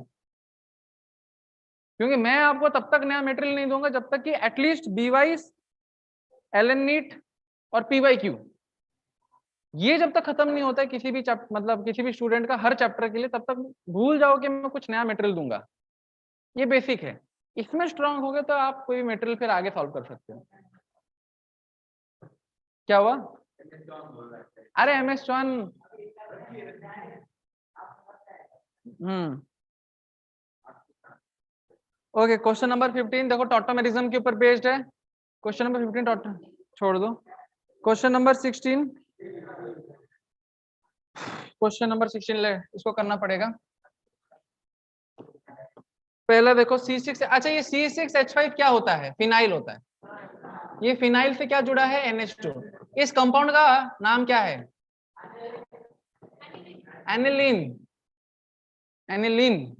क्योंकि मैं आपको तब तक नया मटेरियल नहीं दूंगा जब तक कि एटलीस्ट बीवाइस, एलन नीट और पीवाईक्यू ये जब तक खत्म नहीं होता है किसी भी मतलब किसी भी स्टूडेंट का हर चैप्टर के लिए, तब तक भूल जाओ कि मैं कुछ नया मटेरियल दूंगा। ये बेसिक है, इसमें स्ट्रांग हो गए तो आप कोई मटेरियल फिर आगे सॉल्व कर सकते हो। क्या हुआ? अरे MS Chauhan, okay question number 15 देखो टॉटोमेरिज्म के ऊपर बेस्ड है। क्वेश्चन नंबर 15 टॉटो छोड़ दो। क्वेश्चन नंबर 16, क्वेश्चन नंबर 16 ले इसको करना पड़ेगा। पहला देखो C6, अच्छा ये C6H5 क्या होता है? फिनाइल होता है। ये फिनाइल से क्या जुड़ा है? NH2। इस कंपाउंड का नाम क्या है? एनिलीन। एनिलीन,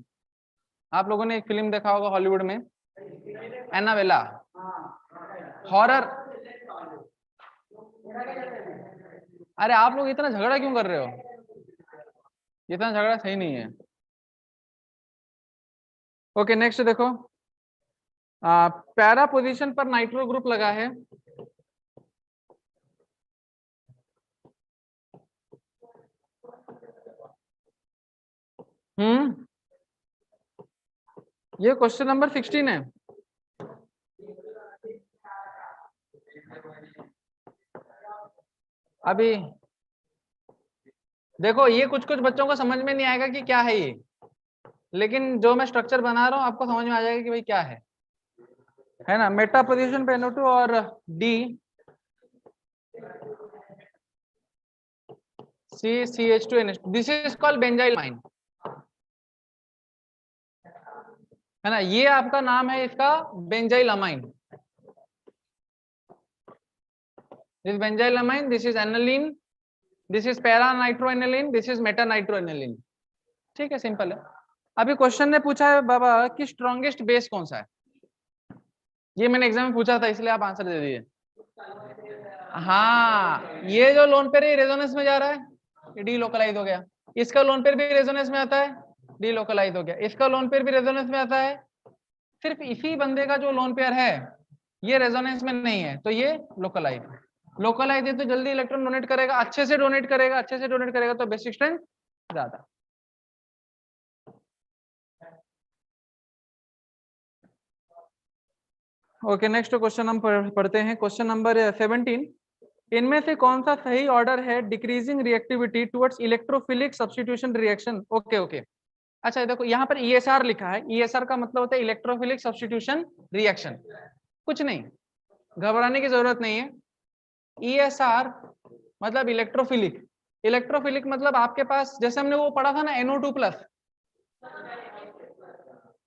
आप लोगों ने एक फिल्म देखा होगा हॉलीवुड में, एनाबेला, हॉरर। अरे आप लोग इतना झगड़ा क्यों कर रहे हो? इतना झगड़ा सही नहीं है। ओके नेक्स्ट देखो, पैरा पोजीशन पर नाइट्रो ग्रुप लगा है। ये क्वेश्चन नंबर 16 है। अभी देखो ये कुछ कुछ बच्चों को समझ में नहीं आएगा कि क्या है ये, लेकिन जो मैं स्ट्रक्चर बना रहा हूं आपको समझ में आ जाएगा कि भाई क्या है ना। मेटा पोजीशन पे NO2 और D CH2 NH2, this is called benzyl amine, है ना। ये आपका नाम है इसका benzyl amine. This benzyl amine, this is aniline, this is para nitroaniline, this is meta nitroaniline. ठीक है, सिंपल है। अभी क्वेश्चन ने पूछा है बाबा कि स्ट्रॉन्गेस्ट बेस कौन सा है। ये मैंने एग्जाम में पूछा था इसलिए आप आंसर दे दिए। हाँ ये जो लोन पेयर रेजोनेंस में जा रहा है, डी लोकलाइज हो गया। इसका लोन पेयर भी रेजोनेंस में आता है, डी लोकलाइज हो गया। इसका लोन पेयर भी रेजोनेंस में आता है, सिर्फ इसी बंदे का जो लोन पेयर है ये रेजोनेंस में नहीं है तो ये लोकलाइज। लोकलाइज है तो जल्दी इलेक्ट्रॉन डोनेट करेगा, अच्छे से डोनेट करेगा, अच्छे से डोनेट करेगा तो बेसिक स्ट्रेंथ ज्यादा। ओके नेक्स्ट क्वेश्चन हम पढ़ते हैं, क्वेश्चन नंबर 17। इनमें से कौन सा सही ऑर्डर है decreasing reactivity towards electrophilic substitution reaction? Okay okay, अच्छा देखो यहाँ पर ESR लिखा है, ESR का मतलब होता है इलेक्ट्रोफिलिक सब्स्टिट्यूशन रिएक्शन। कुछ नहीं, घबराने की जरूरत नहीं है। ESR मतलब इलेक्ट्रोफिलिक, इलेक्ट्रोफिलिक मतलब आपके पास जैसे हमने वो पढ़ा था ना NO2+,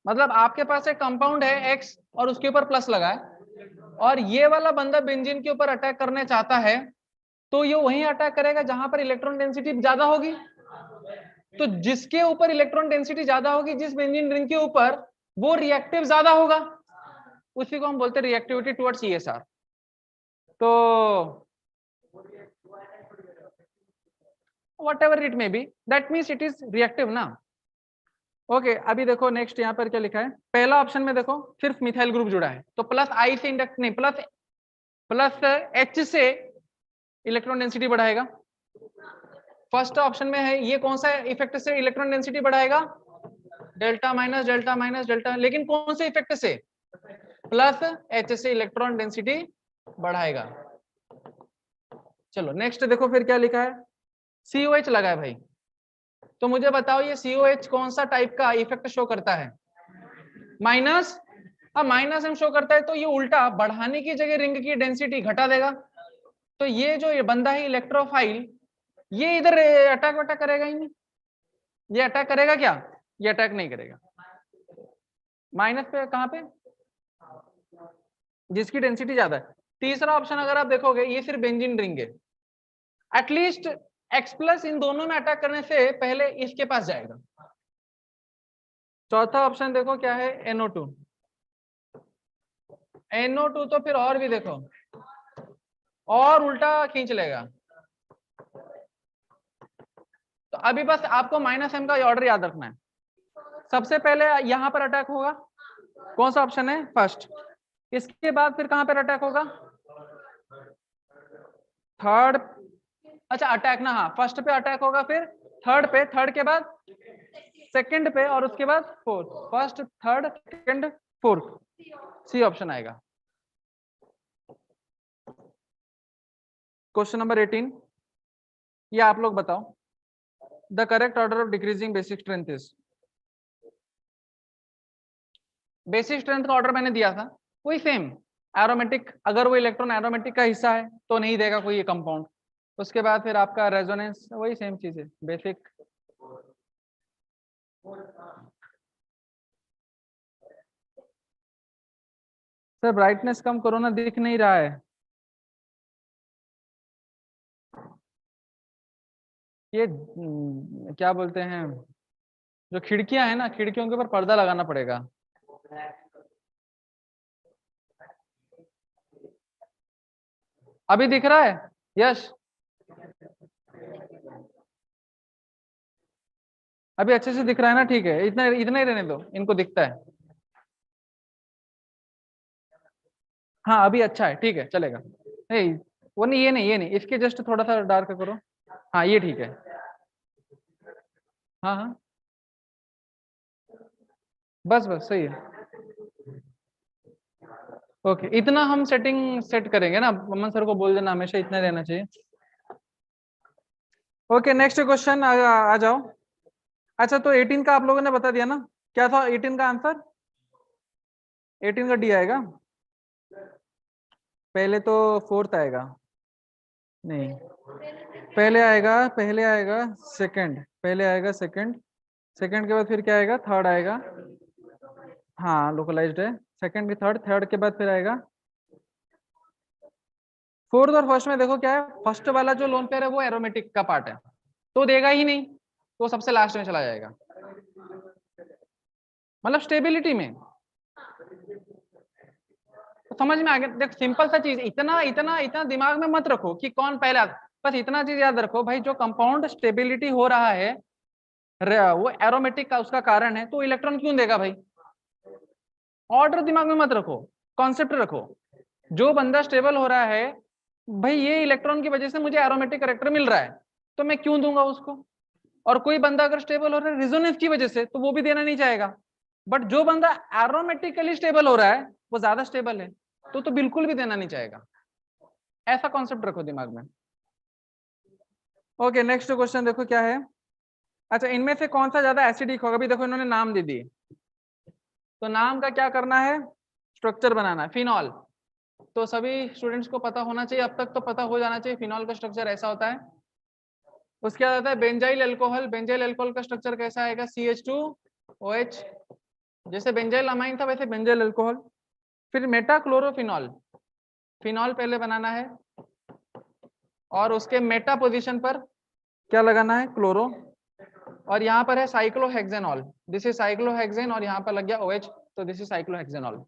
मतलब आपके पास एक कंपाउंड है X और उसके ऊपर प्लस लगा है और ये वाला बंदा बेंजीन के ऊपर अटैक करने चाहता है तो ये वहीं अटैक करेगा जहां पर इलेक्ट्रॉन डेंसिटी ज्यादा होगी। तो जिसके ऊपर इलेक्ट्रॉन डेंसिटी ज्यादा होगी, जिस बेंजीन रिंग के ऊपर, वो रिएक्टिव ज्यादा होगा, उसी को हम बोलते हैं रिएक्टिविटी टुवर्ड्स ESR। तो whatever it may be, that means it is reactive ना। ओके अभी देखो नेक्स्ट यहाँ पर क्या लिखा है। पहला ऑप्शन में देखो सिर्फ मिथाइल ग्रुप जुड़ा है तो प्लस I से इंडक्ट नहीं, प्लस H से इलेक्ट्रॉन डेंसिटी बढ़ाएगा। फर्स्ट ऑप्शन में है ये कौन सा इफेक्ट से इलेक्ट्रॉन डेंसिटी बढ़ाएगा? Delta minus delta minus delta, लेकिन कौन से इफेक्ट से? प्लस H से इलेक्ट्रॉन डेंसिटी बढ़ाएगा। चलो नेक्स्ट देखो फिर क्या लिखा है, COH लगा है भाई, तो मुझे बताओ ये COH कौन सा टाइप का इफेक्ट शो करता है? माइनस। अब माइनस हम शो करता है तो ये उल्टा बढ़ाने की जगह रिंग की डेंसिटी घटा देगा। तो ये जो ये बंदा है इलेक्ट्रोफाइल, ये इधर अटैक वटैक करेगा ही नहीं। ये अटैक करेगा क्या? ये अटैक नहीं करेगा। माइनस पे कहां पे? जिसकी डेंसिटी ज्यादा है। तीसरा ऑप्शन अगर आप देखोगे ये सिर्फ बेंजीन रिंग है, एटलीस्ट X प्लस इन दोनों में अटैक करने से पहले इसके पास जाएगा। चौथा ऑप्शन देखो क्या है, NO2। NO2 तो फिर और भी देखो, और उल्टा खींच लेगा। तो अभी बस आपको -M का ऑर्डर याद रखना है। सबसे पहले यहां पर अटैक होगा, कौन सा ऑप्शन है, फर्स्ट। इसके बाद फिर कहां पर अटैक होगा, थर्ड। अच्छा अटैक ना, हाँ फर्स्ट पे अटैक होगा, फिर थर्ड पे, थर्ड के बाद सेकंड पे, और उसके बाद fourth. First, third, second, fourth, C option आएगा। क्वेश्चन नंबर 18, ये आप लोग बताओ, the correct order of decreasing basic strength is. Basic strength का ऑर्डर मैंने दिया था वही सेम, एरोमेटिक, अगर वो इलेक्ट्रॉन एरोमेटिक का हिस्सा है तो नहीं देगा कोई ये कंपाउंड। उसके बाद फिर आपका रेजोनेंस, वही सेम चीज है, बेसिक। सर ब्राइटनेस कम करो ना, दिख नहीं रहा है। ये क्या बोलते हैं, जो खिड़कियां है ना, खिड़कियों के ऊपर पर्दा लगाना पड़ेगा। अभी दिख रहा है, यश अभी अच्छे से दिख रहा है ना, ठीक है, इतना इतना ही रहने दो, इनको दिखता है। हाँ अभी अच्छा है, ठीक है चलेगा। नहीं वो नहीं, ये नहीं, ये नहीं, इसके जस्ट थोड़ा सा डार्क करो। हाँ ये ठीक है। हाँ हाँ बस बस सही है। ओके इतना हम सेटिंग सेट करेंगे ना, अमन सर को बोल देना हमेशा इतना रहना चाहिए। ओके नेक्स्ट क्वेश्चन आ जाओ। अच्छा तो 18 का आप लोगों ने बता दिया ना, क्या था 18 का आंसर, 18 का डी आएगा। पहले तो फोर्थ आएगा, नहीं पहले आएगा सेकंड, पहले आएगा सेकंड, सेकंड के बाद फिर क्या आएगा, थर्ड आएगा। हाँ लोकलाइज्ड है, सेकंड भी थर्ड, थर्ड के बाद फिर आएगा फोर्थ। और फर्स्ट में देखो क्या है, फर्स्ट वाला जो लोन पेयर है वो एरोमेटिक का पार्ट है, तो देगा ही नहीं, तो सबसे लास्ट में चला जाएगा, मतलब स्टेबिलिटी में। तो समझ में आ गया, देख सिंपल सा चीज, इतना इतना इतना दिमाग में मत रखो कि कौन पहले बस इतना चीज याद रखो भाई, जो कंपाउंड स्टेबिलिटी हो रहा है वो एरोमेटिक का उसका कारण है, तो इलेक्ट्रॉन क्यों देगा भाई। ऑर्डर दिमाग में मत रखो, कॉन्सेप्ट रखो। जो बंदा स्टेबल हो रहा है, भाई ये इलेक्ट्रॉन की वजह से मुझे एरोमेटिक करेक्टर मिल रहा है, तो मैं क्यों दूंगा उसको। और कोई बंदा अगर स्टेबल हो रहा है रेजोनेंस की वजह से, तो वो भी देना नहीं चाहेगा। बट जो बंदा एरोमेटिकली स्टेबल हो रहा है, वो ज्यादा स्टेबल है, तो बिल्कुल भी देना नहीं चाहेगा। ऐसा कॉन्सेप्ट रखो दिमाग में। ओके नेक्स्ट क्वेश्चन देखो क्या है। अच्छा इनमें से कौन सा ज्यादा एसिडिक होगा, अभी देखो इन्होंने नाम दे दिए, तो नाम का क्या करना है, स्ट्रक्चर बनाना है। फिनॉल, तो सभी स्टूडेंट्स को पता होना चाहिए, अब तक तो पता हो जाना चाहिए, फिनॉल का स्ट्रक्चर ऐसा होता है। उसके बाद आता है बेंजाइल अल्कोहल, बेंजाइल अल्कोहल का स्ट्रक्चर कैसा आएगा, CH2OH, जैसे बेंजाइल अमाइन था वैसे बेंजाइल अल्कोहल। फिर मेटाक्लोरोफिनॉल, फिनॉल पहले बनाना है, और उसके मेटा पोजीशन पर क्या लगाना है, क्लोरो, और यहाँ पर है साइक्लोहेक्सेनॉल, दिस इज साइक्लोहेक्सेन, और यहाँ पर लग गया OH, तो दिस इज साइक्लोहेक्सेनॉल।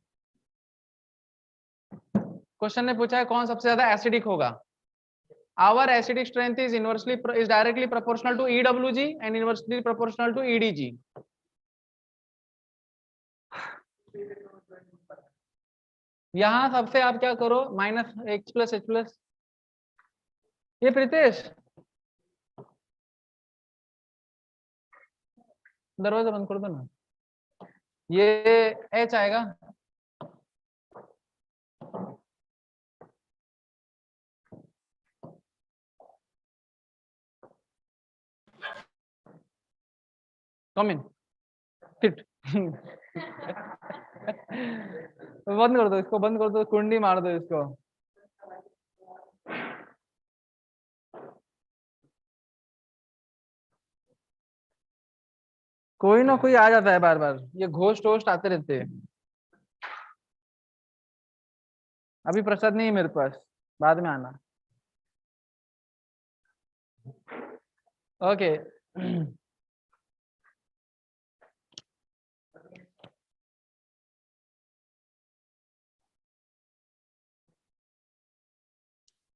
क्वेश्चन ने पूछा है कौन सबसे ज्यादा एसिडिक होगा। Our acidic strength is directly proportional to EWG and inversely proportional to EDG. यहाँ सबसे आप क्या करो, -H+H+, ये प्रीतेश दरवाजा बंद कर दो ना, ये H आएगा। कम इन सिट बंद कर दो इसको, बंद कर दो, कुंडी मार दो इसको। कोई ना कोई आ जाता है बार बार, ये घोस्ट वोस्ट आते रहते हैं। अभी प्रसाद नहीं है मेरे पास, बाद में आना। ओके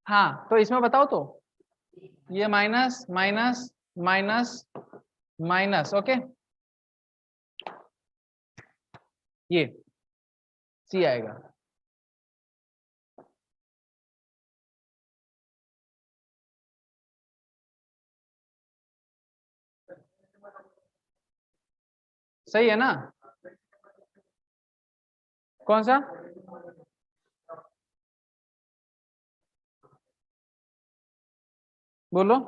हाँ, तो इसमें बताओ तो, ये minus minus minus minus, okay, ये सी आएगा। सही है ना? कौन सा? बोलो।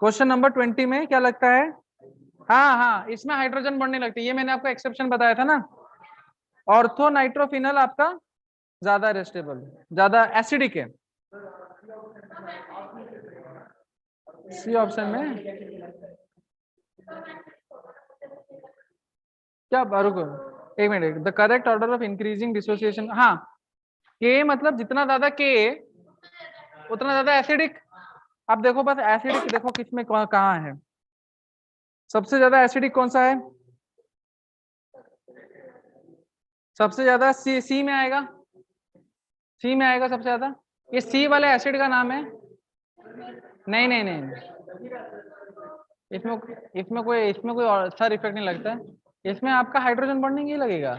क्वेश्चन नंबर 20 में क्या लगता है? हाँ हाँ, इसमें हाइड्रोजन बढ़ने लगती है, ये मैंने आपको एक्सेप्शन बताया था ना। ऑर्थो नाइट्रोफिनल आपका ज्यादा रेस्टेबल, ज्यादा एसिडिक है। सी ऑप्शन में क्या? रुको एक minute, the correct order of increasing dissociation, हाँ, के मतलब जितना ज्यादा के उतना ज्यादा एसिडिक। अब देखो बस एसिडिक देखो किसमें कहाँ है, सबसे ज्यादा एसिडिक कौन सा है? सबसे ज्यादा सी में आएगा, सी में आएगा सबसे ज्यादा। ये सी वाले एसिड का नाम है। नहीं नहीं नहीं, इसमें कोई और अच्छा इफेक्ट नहीं लगता है, इसमें आपका हाइड्रोजन बॉन्डिंग ही लगेगा।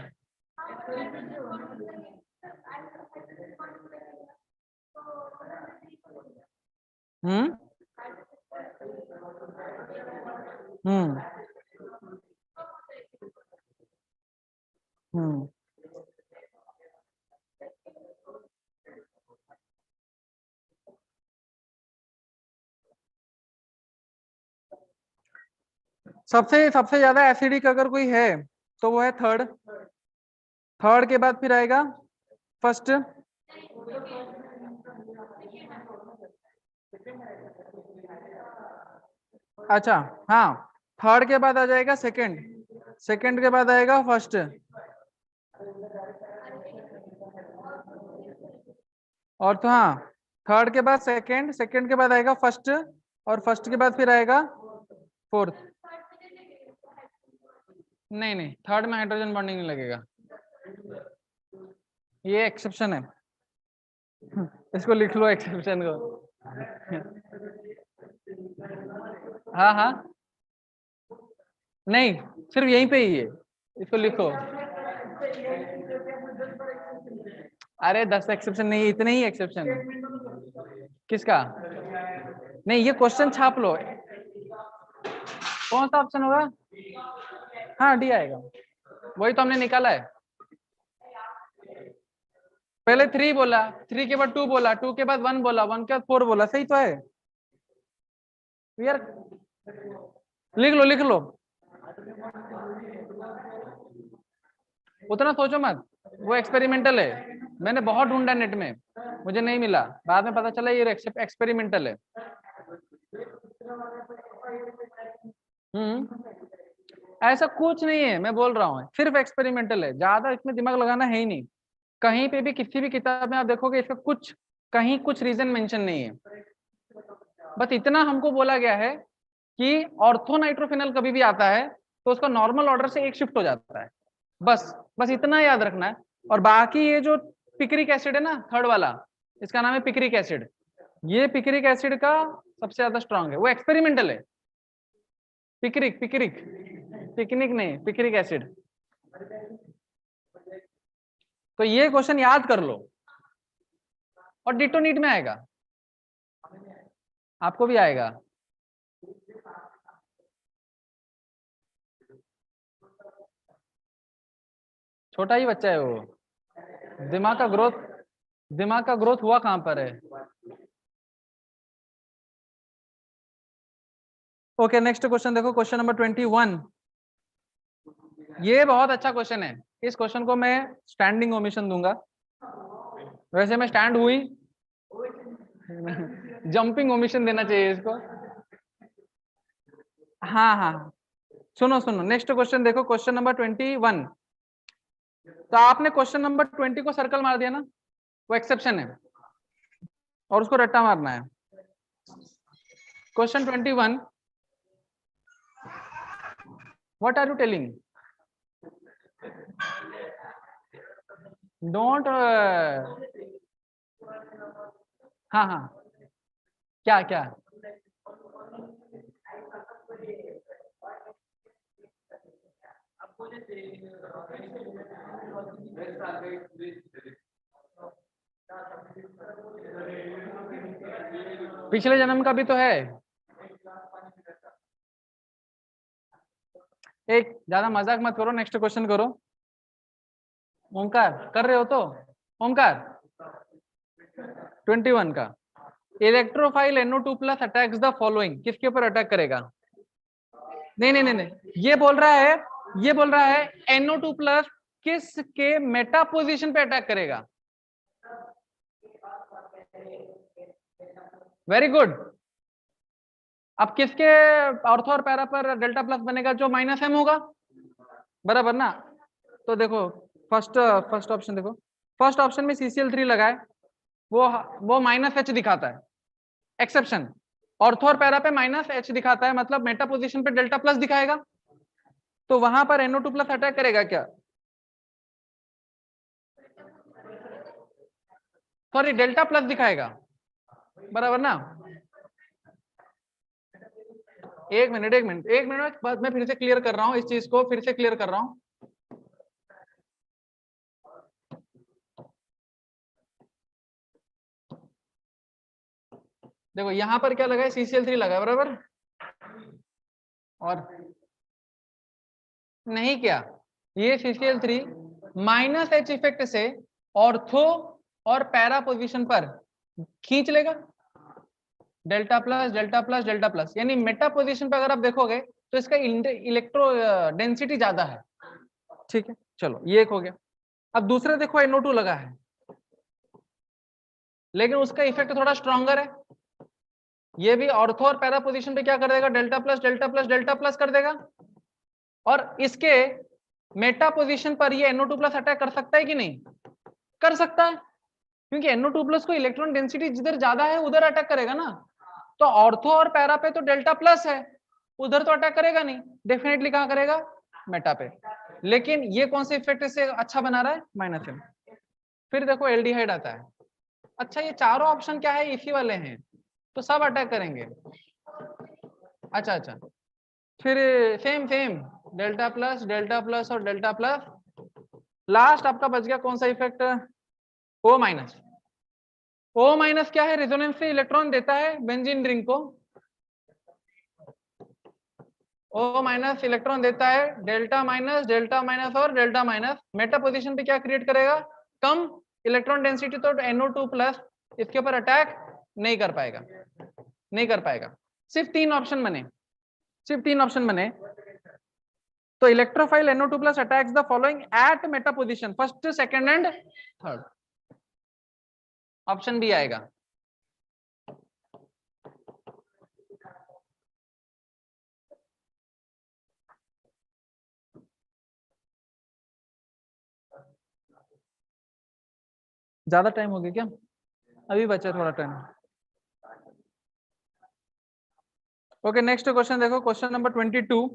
हम्म हम्म हम्म सबसे सबसे ज्यादा एसिडिक अगर कोई है तो वो है थर्ड। थर्ड के बाद फिर आएगा फर्स्ट। अच्छा, हाँ, थर्ड के बाद आ जाएगा सेकंड, सेकंड के बाद आएगा फर्स्ट। और तो हाँ, थर्ड के बाद सेकंड, सेकंड के बाद आएगा फर्स्ट, और फर्स्ट के बाद फिर आएगा फोर्थ। नहीं नहीं, थर्ड में हाइड्रोजन बॉन्डिंग नहीं लगेगा, ये एक्सेप्शन है। इसको लिख लो एक्सेप्शन को। हाँ हाँ, नहीं, सिर्फ यहीं पे ही है, इसको लिखो। अरे 10 एक्सेप्शन नहीं, इतने ही एक्सेप्शन है। किसका? नहीं, ये क्वेश्चन छाप लो, कौन सा ऑप्शन होगा? हाँ, डी आएगा, वही तो हमने निकाला है। पहले 3 बोला, 3 के बाद 2 बोला, 2 के बाद 1 बोला, 1 के बाद 4 बोला, सही तो है यार। लिख लो लिख लो, उतना सोचो मत, वो एक्सपेरिमेंटल है, मैंने बहुत ढूंढा नेट में, मुझे नहीं मिला, बाद में पता चला ये एक्सपेरिमेंटल है। ऐसा कुछ नहीं है, मैं बोल रहा हूँ सिर्फ एक्सपेरिमेंटल है, ज्यादा इसमें दिमाग लगाना है ही नहीं। कहीं पे भी किसी भी किताब में आप देखोगे इसका कुछ कहीं कुछ रीजन मेंशन नहीं है। बस इतना हमको बोला गया है कि ऑर्थोनाइट्रोफिनल कभी भी आता है तो उसका नॉर्मल ऑर्डर से एक शिफ्ट हो जाता है, बस बस इतना याद रखना है। और बाकी ये जो पिक्रिक एसिड है ना, थर्ड वाला, इसका नाम है पिक्रिक एसिड, ये पिक्रिक एसिड का सबसे ज्यादा स्ट्रांग है, वो एक्सपेरिमेंटल है। पिक्रिक पिक्रिक पिकनिक नहीं, पिक्रिक एसिड। तो ये क्वेश्चन याद कर लो, और डिटो नीट में आएगा, आपको भी आएगा। छोटा ही बच्चा है वो, दिमाग का ग्रोथ हुआ कहां पर है। ओके, नेक्स्ट क्वेश्चन देखो, क्वेश्चन नंबर 21। ये बहुत अच्छा क्वेश्चन है, इस क्वेश्चन को मैं स्टैंडिंग ओमिशन दूंगा, वैसे मैं स्टैंड हुई जंपिंग ओमिशन देना चाहिए इसको। हाँ हाँ, सुनो सुनो, नेक्स्ट क्वेश्चन देखो, क्वेश्चन नंबर 21। तो आपने क्वेश्चन नंबर 20 को सर्कल मार दिया ना, वो एक्सेप्शन है और उसको रट्टा मारना है। Question 21, what are you telling? Don't हाँ हाँ, क्या क्या? पिछले जन्म का भी तो है। एक ज्यादा मजाक मत करो, नेक्स्ट क्वेश्चन करो। ओमकार कर रहे हो तो? ओमकार 21 का, electrophile NO2 plus attacks the following, किसके ऊपर अटैक करेगा? नहीं नहीं नहीं नहीं, ये बोल रहा है NO2 प्लस किसके मेटा पोजीशन पे अटैक करेगा? Very good. अब किसके ऑर्थो और पैरा पर डेल्टा प्लस बनेगा? जो माइनस एम होगा, बराबर ना? तो देखो फर्स्ट ऑप्शन देखो, फर्स्ट ऑप्शन में CCl3 लगाए, वो माइनस H दिखाता है, एक्सेप्शन। ऑर्थो और पैरा पे माइनस H दिखाता है, मतलब मेटा पोजीशन पे डेल्टा प्लस दिखाएगा, तो वहां पर NO2 प्लस अटैक करेगा क्या? सॉरी, डेल्टा प्लस दिखाएगा, बराबर ना? एक मिनट बाद मैं फिर से क्लियर कर रहा हूँ, इस चीज को फिर से क्लियर कर रहा हूँ। देखो यहां पर क्या लगा है? CCl3 लगा है, बराबर? और नहीं, क्या ये CCl3 माइनस H इफेक्ट से ऑर्थो और पैरा पोजीशन पर खींच लेगा delta plus delta plus delta plus, यानी मेटा पोजीशन पे अगर आप देखोगे तो इसका इलेक्ट्रो डेंसिटी ज्यादा है। ठीक है, चलो ये एक हो गया। अब दूसरा देखो, NO2 लगा है, लेकिन उसका इफेक्ट थोड़ा स्ट्रॉन्गर है। ये भी ऑर्थो और पैरा पोजीशन पे क्या कर देगा? Delta plus delta plus delta plus कर देगा। और इसके मेटा पोजीशन पर ये NO2 प्लस अटैक कर सकता है कि नहीं? कर सकता है, क्योंकि NO2 प्लस को इलेक्ट्रॉन डेंसिटी जिधर ज्यादा है उधर अटैक करेगा ना। तो ऑर्थो और पैरा पे तो डेल्टा प्लस है, उधर तो अटैक करेगा नहीं, डेफिनेटली कहां करेगा? मेटा पे। लेकिन ये कौन से इफेक्ट से अच्छा बना रहा है? Minus M. फिर देखो एल्डिहाइड आता है। अच्छा, ये चारों ऑप्शन क्या है? इसी वाले हैं, तो सब अटैक करेंगे। अच्छा अच्छा, फिर सेम डेल्टा प्लस और डेल्टा प्लस। लास्ट आपका बच गया कौन सा effect? O minus. O minus क्या है? रेजोनेंस से इलेक्ट्रॉन देता है बेंजीन रिंग को। O माइनस इलेक्ट्रॉन देता है, डेल्टा माइनस और डेल्टा माइनस। मेटा पोजीशन पे क्या क्रिएट करेगा? कम इलेक्ट्रॉन डेंसिटी, तो NO2 प्लस इसके ऊपर अटैक नहीं कर पाएगा। सिर्फ तीन ऑप्शन बने। तो electrophile NO2 plus attacks the following at meta position, first second and third. Option B आएगा। ज्यादा टाइम हो गया क्या? अभी बचा थोड़ा टाइम। ओके, नेक्स्ट क्वेश्चन देखो, question number 22।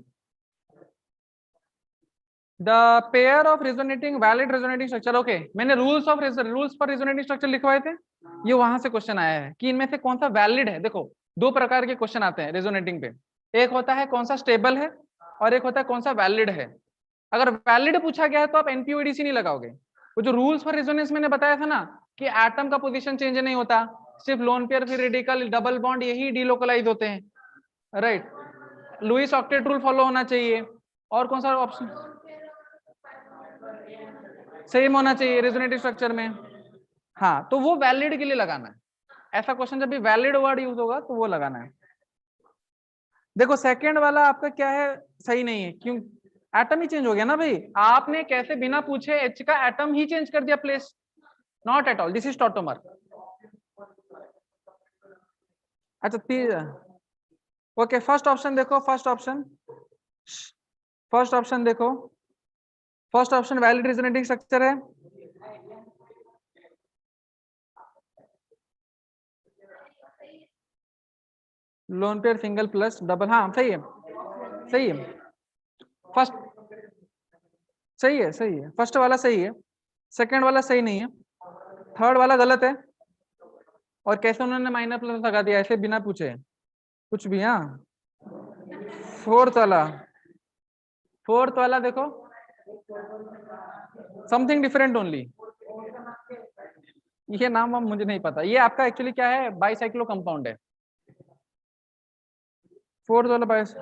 The pair of resonating valid resonating structure. Okay, मैंने रूल्स फॉर रेजोनेटिंग स्ट्रक्चर लिखवाए थे, ये वहां से क्वेश्चन आया है कि इनमें से कौन सा वैलिड है। देखो दो प्रकार के क्वेश्चन आते हैं रेजोनेटिंग पे, एक होता है कौन सा स्टेबल है और एक होता है कौन सा वैलिड है। अगर वैलिड पूछा गया है तो आप NPOEDC नहीं लगाओगे। वो जो रूल्स फॉर रेजोनेंस मैंने बताया था ना कि एटम का पोजीशन चेंज नहीं होता, सिर्फ लोन पेयर, फिर रेडिकल, डबल बॉन्ड, यही डीलोकलाइज होते हैं, right? Lewis octet rule follow होना चाहिए। और कौन सा ऑप्शन? सेम होना चाहिए रेजोनेटिव स्ट्रक्चर में। हाँ, तो वो वैलिड के लिए लगाना है। ऐसा क्वेश्चन जब भी वैलिड वर्ड यूज होगा तो वो लगाना है। देखो सेकंड वाला आपका क्या है? सही नहीं है, क्यों? एटम ही चेंज हो गया ना भाई। आपने कैसे बिना पूछे H का एटम ही चेंज कर दिया place? Not at all, this is tautomer. अच्छा, ओके, फर्स्ट ऑप्शन देखो, first option valid resonating structure है। Lone pair single plus double, हाँ सही है, सही है। फर्स्ट सही है, सही है, फर्स्ट वाला सही है, सेकंड वाला सही नहीं है, थर्ड वाला गलत है। और कैसे उन्होंने माइनर प्लस लगा दिया ऐसे बिना पूछे कुछ भी। हाँ फोर्थ वाला देखो, समथिंग डिफरेंट ओनली, ये नाम अब मुझे नहीं पता। ये आपका एक्चुअली क्या है, बाइसाइक्लो कंपाउंड है। फोर्थ वाला बाइस,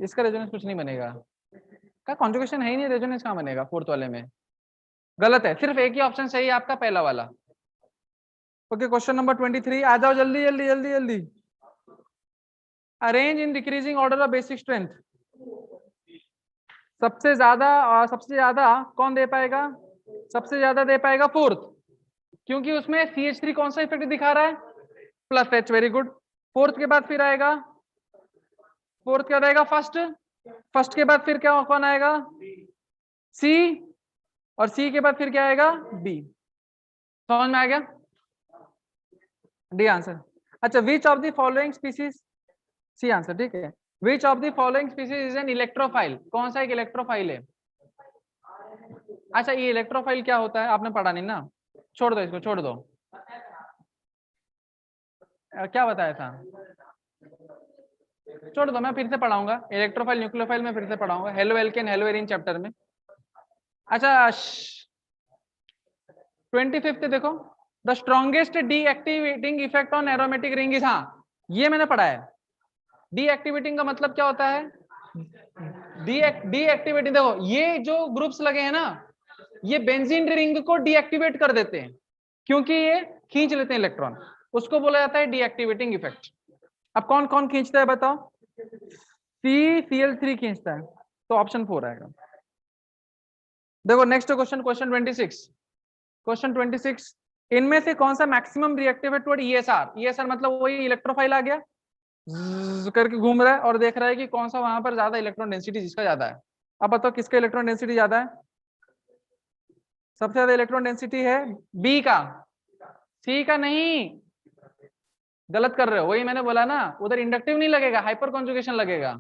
इसका रेजोनेंस कुछ नहीं बनेगा, का कॉन्जुगेशन है ही नहीं, रेजोनेंस कहाँ बनेगा फोर्थ वाले में। गलत है, सिर्फ एक ही ऑप्शन सही है आपका, पहला वाला। ओके, क्वेश्चन नंबर 23, आ जाओ जल्दी जल्दी जल्दी जल्दी। Arrange in decreasing order of basic strength. सबसे ज्यादा कौन दे पाएगा, सबसे ज्यादा दे पाएगा फोर्थ, क्योंकि उसमें CH3 कौन सा इफेक्ट दिखा रहा है, plus H, very good. Fourth के बाद फिर आएगा, फोर्थ क्या रहेगा, फर्स्ट के बाद फिर क्या कौन आएगा, C, और C के बाद फिर क्या आएगा, B। समझ में आ गया, डी आंसर। अच्छा, which of the following species, C answer, ठीक है। Which of the following species is an electrophile, कौन सा एक इलेक्ट्रोफाइल है। अच्छा, ये इलेक्ट्रोफाइल क्या होता है आपने पढ़ा नहीं ना, छोड़ दो इसको, छोड़ दो। क्या बताया था, छोड़ दो, मैं फिर से पढ़ाऊंगा। इलेक्ट्रोफाइल न्यूक्लियोफाइल में फिर से पढ़ाऊंगा, halo alkane hello arene chapter में। अच्छा 25th देखो, the strongest deactivating effect on aromatic ring is, हाँ ये मैंने पढ़ा है। डीएक्टिवेटिंग का मतलब क्या होता है, डीएक्टिवेटिंग, देखो ये जो ग्रुप्स लगे हैं ना, ये बेंजीन रिंग को डीएक्टिवेट कर देते हैं, क्योंकि ये खींच लेते हैं इलेक्ट्रॉन, उसको बोला जाता है डीएक्टिवेटिंग इफेक्ट। अब कौन कौन खींचता है बताओ, Cl3 खींचता है, तो ऑप्शन 4 आएगा। देखो नेक्स्ट क्वेश्चन, क्वेश्चन 26, इनमें से कौन सा मैक्सिमम रिएक्टिव है टुवर्ड ESR मतलब वही इलेक्ट्रोफाइल आ गया, करके घूम रहा है और देख रहा है कि कौन सा वहां पर ज्यादा इलेक्ट्रॉन डेंसिटी जिसका ज्यादा है। अब बताओ किसका इलेक्ट्रॉन डेंसिटी ज्यादा है, सबसे ज्यादा इलेक्ट्रॉन डेंसिटी है बी का, सी का नहीं, गलत कर रहे हो, वही मैंने बोला ना, उधर इंडक्टिव नहीं लगेगा, हाइपर कॉन्जुगेशन लगेगा,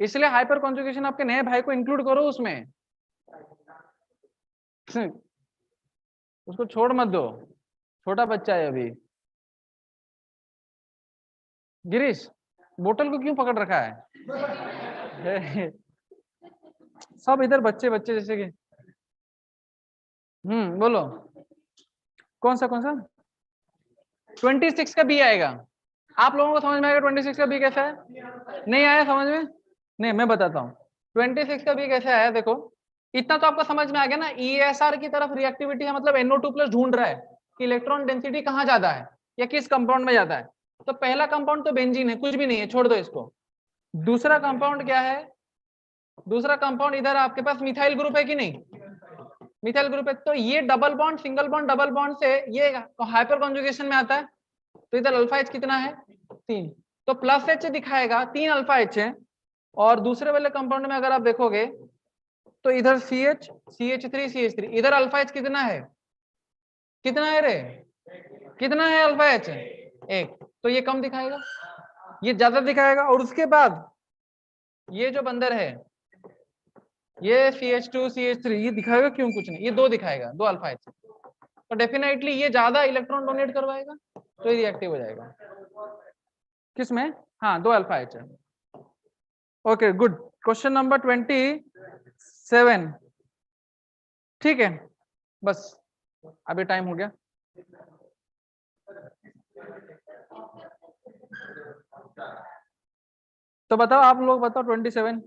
इसलिए हाइपर कॉन्जुगेशन आपके नए भाई को इंक्लूड करो उसमें, उसको छोड़ मत दो, छोटा बच्चा है अभी। गिरीश, बोतल को क्यों पकड़ रखा है सब इधर बच्चे बच्चे जैसे कि, बोलो कौन सा 26 का बी आएगा। आप लोगों को समझ में आएगा 26 का बी कैसा है, नहीं आया समझ में, नहीं मैं बताता हूँ 26 का बी कैसे आया। देखो इतना तो आपको समझ में आ गया ना, ESR की तरफ रिएक्टिविटी है, मतलब NO2+ ढूंढ रहा है कि इलेक्ट्रॉन डेंसिटी कहाँ ज्यादा है या किस कंपाउंड में ज्यादा है। तो पहला कंपाउंड तो बेंजीन है, कुछ भी नहीं है, छोड़ दो इसको। दूसरा कंपाउंड क्या है, दूसरा कंपाउंड इधर आपके पास मिथाइल ग्रुप है कि नहीं, मिथाइल ग्रुप है, तो ये double bond single bond double bond से ये हाइपर कॉन्जुगेशन में आता है, तो इधर अल्फा H कितना है 3, तो प्लस H दिखाएगा, 3 अल्फा H है। और दूसरे वाले कंपाउंड में अगर आप देखोगे तो इधर CH CH3 इधर अल्फा H कितना है, कितना है रे, कितना है अल्फा H 1, तो ये कम दिखाएगा, ये ज्यादा दिखाएगा। और उसके बाद ये जो बंदर है ये CH2 CH3 ये दिखाएगा क्यों, कुछ नहीं, ये 2 दिखाएगा, 2 अल्फा H, तो डेफिनेटली ये ज्यादा इलेक्ट्रॉन डोनेट करवाएगा, तो ये रिएक्टिव हो जाएगा किसमें, हाँ 2 अल्फा H है। ओके गुड, क्वेश्चन नंबर 27, ठीक है बस अभी टाइम हो गया। तो बताओ आप लोग बताओ 27,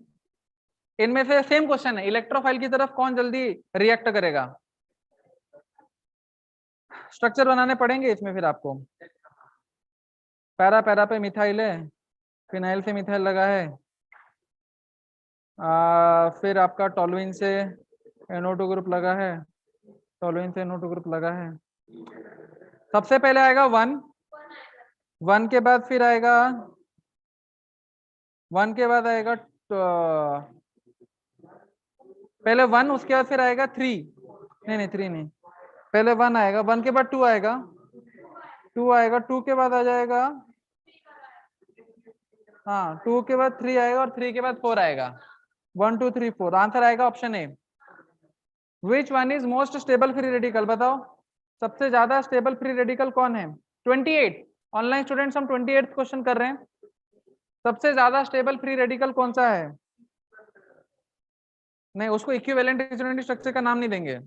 इनमें से सेम क्वेश्चन है, इलेक्ट्रोफाइल की तरफ कौन जल्दी रिएक्ट करेगा। स्ट्रक्चर बनाने पड़ेंगे इसमें फिर आपको, पैरा पैरा पे मिथाइल है, फिनाइल से मिथाइल लगा है, फिर आपका टोलुइन से NO2 ग्रुप लगा है, टोलुइन से NO2 ग्रुप लगा है। सबसे पहले आएगा 1 के बाद फिर आएगा 1 के बाद आएगा पहले 1, उसके बाद फिर आएगा 3, नहीं 3 नहीं, पहले 1 आएगा, 1 के बाद 2 आएगा, 2 आएगा, 2 के बाद आ जाएगा, हाँ 2 के बाद 3 आएगा और 3 के बाद 4 आएगा। 1 2 3 4 आंसर आएगा option A. Which one is most stable free radical, बताओ सबसे ज्यादा स्टेबल फ्री रेडिकल कौन है? 28 ऑनलाइन स्टूडेंट्स, हम 28 क्वेश्चन कर रहे हैं। सबसे ज्यादा स्टेबल फ्री रेडिकल कौन सा है? नहीं, उसको इक्विवेलेंट रेजोनेटिव स्ट्रक्चर का नाम नहीं देंगे।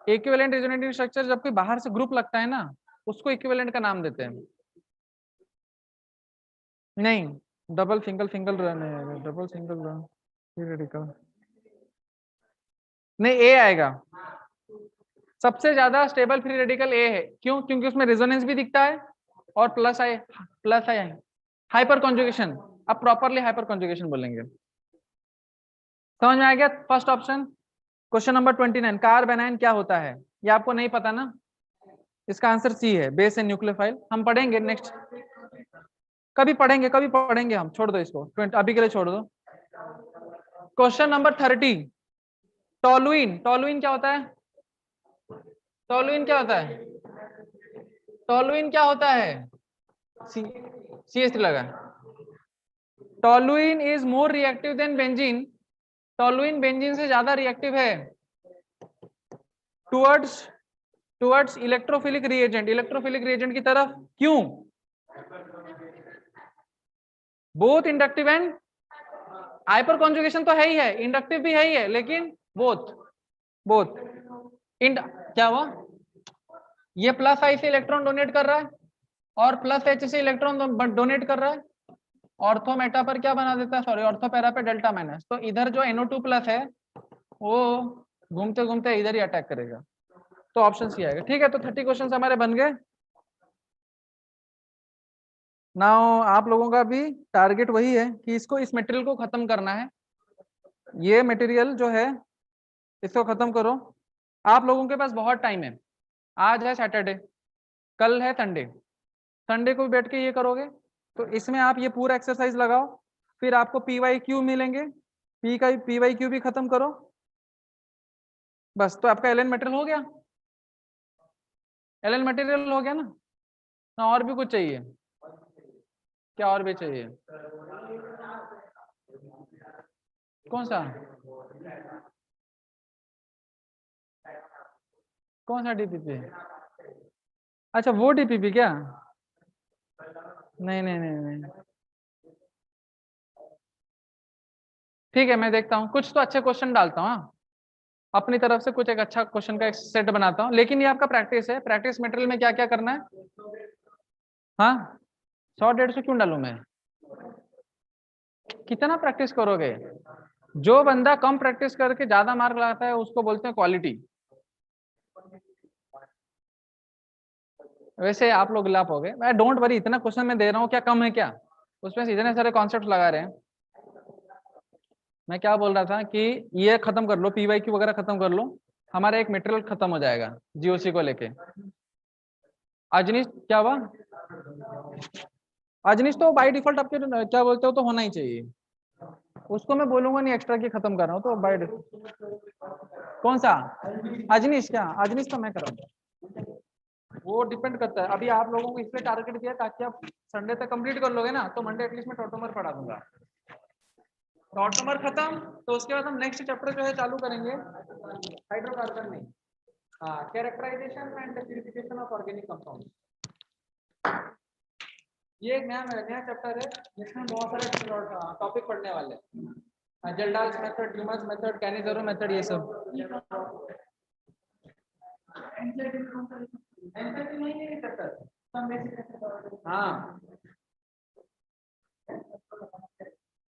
इक्विवेलेंट रेजोनेटिव स्ट्रक्चर जब कोई बाहर से ग्रुप लगता है ना, उसको इक्विवेलेंट का नाम देते हैं। नहीं, डबल सिंगल सिंगल रन है, double single run free radical नहीं, ए आएगा। सबसे ज्यादा स्टेबल फ्री रेडिकल ए है। क्यों? क्योंकि उसमें रेजोनेंस भी दिखता है और प्लस आई हाइपर कॉन्जुगेशन। अब प्रॉपरली हाइपर कॉन्जुगेशन बोलेंगे। समझ में आ गया? First option. क्वेश्चन नंबर 29, कार्बेनाइन क्या होता है? ये आपको नहीं पता ना? इसका आंसर सी है, बेस एंड न्यूक्लियोफाइल। हम पढ़ेंगे नेक्स्ट, कभी पढ़ेंगे हम, छोड़ दो इसको, अभी के लिए छोड़ दो। Question number 30, toluene. टोलुइन क्या होता है? टोलुइन क्या होता है? टोलुइन क्या होता है? CH3 लगा। Toluene is more reactive than benzene. Toluene benzene से ज्यादा रिएक्टिव है towards electrophilic reagent, electrophilic reagent की तरफ। क्यों? Both inductive and hyper conjugation तो है ही है, इंडक्टिव भी है ही है, लेकिन बोथ क्या हुआ? ये प्लस आई से इलेक्ट्रॉन डोनेट कर रहा है और प्लस एच से इलेक्ट्रॉन डोनेट कर रहा है। ऑर्थो मेटा पर क्या बना देता है? सॉरी, ऑर्थो पैरा पे डेल्टा माइनस। तो इधर जो NO2 प्लस है वो घूमते घूमते इधर ही अटैक करेगा। तो ऑप्शन सी आएगा। ठीक है, तो 30 क्वेश्चन हमारे बन गए। नाउ आप लोगों का भी टारगेट वही है कि इसको, इस मटेरियल को खत्म करना है। ये मटेरियल जो है इसको खत्म करो। आप लोगों के पास बहुत टाइम है। आज है सैटरडे, कल है संडे। संडे को भी बैठ के ये करोगे तो इसमें आप ये पूरा एक्सरसाइज लगाओ। फिर आपको PYQ मिलेंगे, PYQ भी खत्म करो। बस, तो आपका LN मटेरियल हो गया। LN मटेरियल हो गया ना और भी कुछ चाहिए क्या? और भी चाहिए? कौन सा DPP? अच्छा, वो DPP क्या? नहीं नहीं नहीं नहीं, ठीक है, मैं देखता हूँ, कुछ तो अच्छे क्वेश्चन डालता हूँ। हाँ, अपनी तरफ से कुछ एक अच्छा क्वेश्चन का एक सेट बनाता हूँ। लेकिन ये आपका प्रैक्टिस है, प्रैक्टिस मटेरियल में क्या क्या करना है? हाँ, 100-150 क्यों डालूं मैं? कितना प्रैक्टिस करोगे? जो बंदा कम प्रैक्टिस करके ज्यादा मार्क लाता है उसको बोलते हैं क्वालिटी। वैसे आप लोग लाप हो गए। मैं डोंट वरी, इतना क्वेश्चन मैं दे रहा हूँ, क्या कम है क्या? उसमें से इतने सारे कॉन्सेप्ट लगा रहे हैं। मैं क्या बोल रहा था कि ये खत्म कर लो, PYQ वगैरह खत्म कर लो, हमारा एक मटेरियल खत्म हो जाएगा GOC को लेके। अजनीश क्या हुआ? अजनीश तो बाय डिफॉल्ट आपके क्या बोलते हो तो होना ही चाहिए। उसको मैं बोलूंगा नहीं एक्स्ट्रा की खत्म कर रहा हूँ तो बाय। कौन सा अजनीश? क्या अजनीश तो मैं कराऊंगा, वो डिपेंड करता है। अभी आप लोगों को इसलिए टारगेट दिया ताकि आप संडे तक कंप्लीट कर लोगे ना, तो मंडे एटलीस्ट मैं टॉटोमर पढ़ा दूंगा। टॉटोमर खत्म तो उसके बाद हम नेक्स्ट चैप्टर जो है चालू करेंगे हाइड्रोकार्बन में। हाँ, characterisation and purification of organic compound. ये एक नया चैप्टर है जिसमें बहुत सारे टॉपिक पढ़ने वाले हैं। Kjeldahl's method, Dumas method, Cannizzaro method, ये सब। नहीं है चैप्टर, हाँ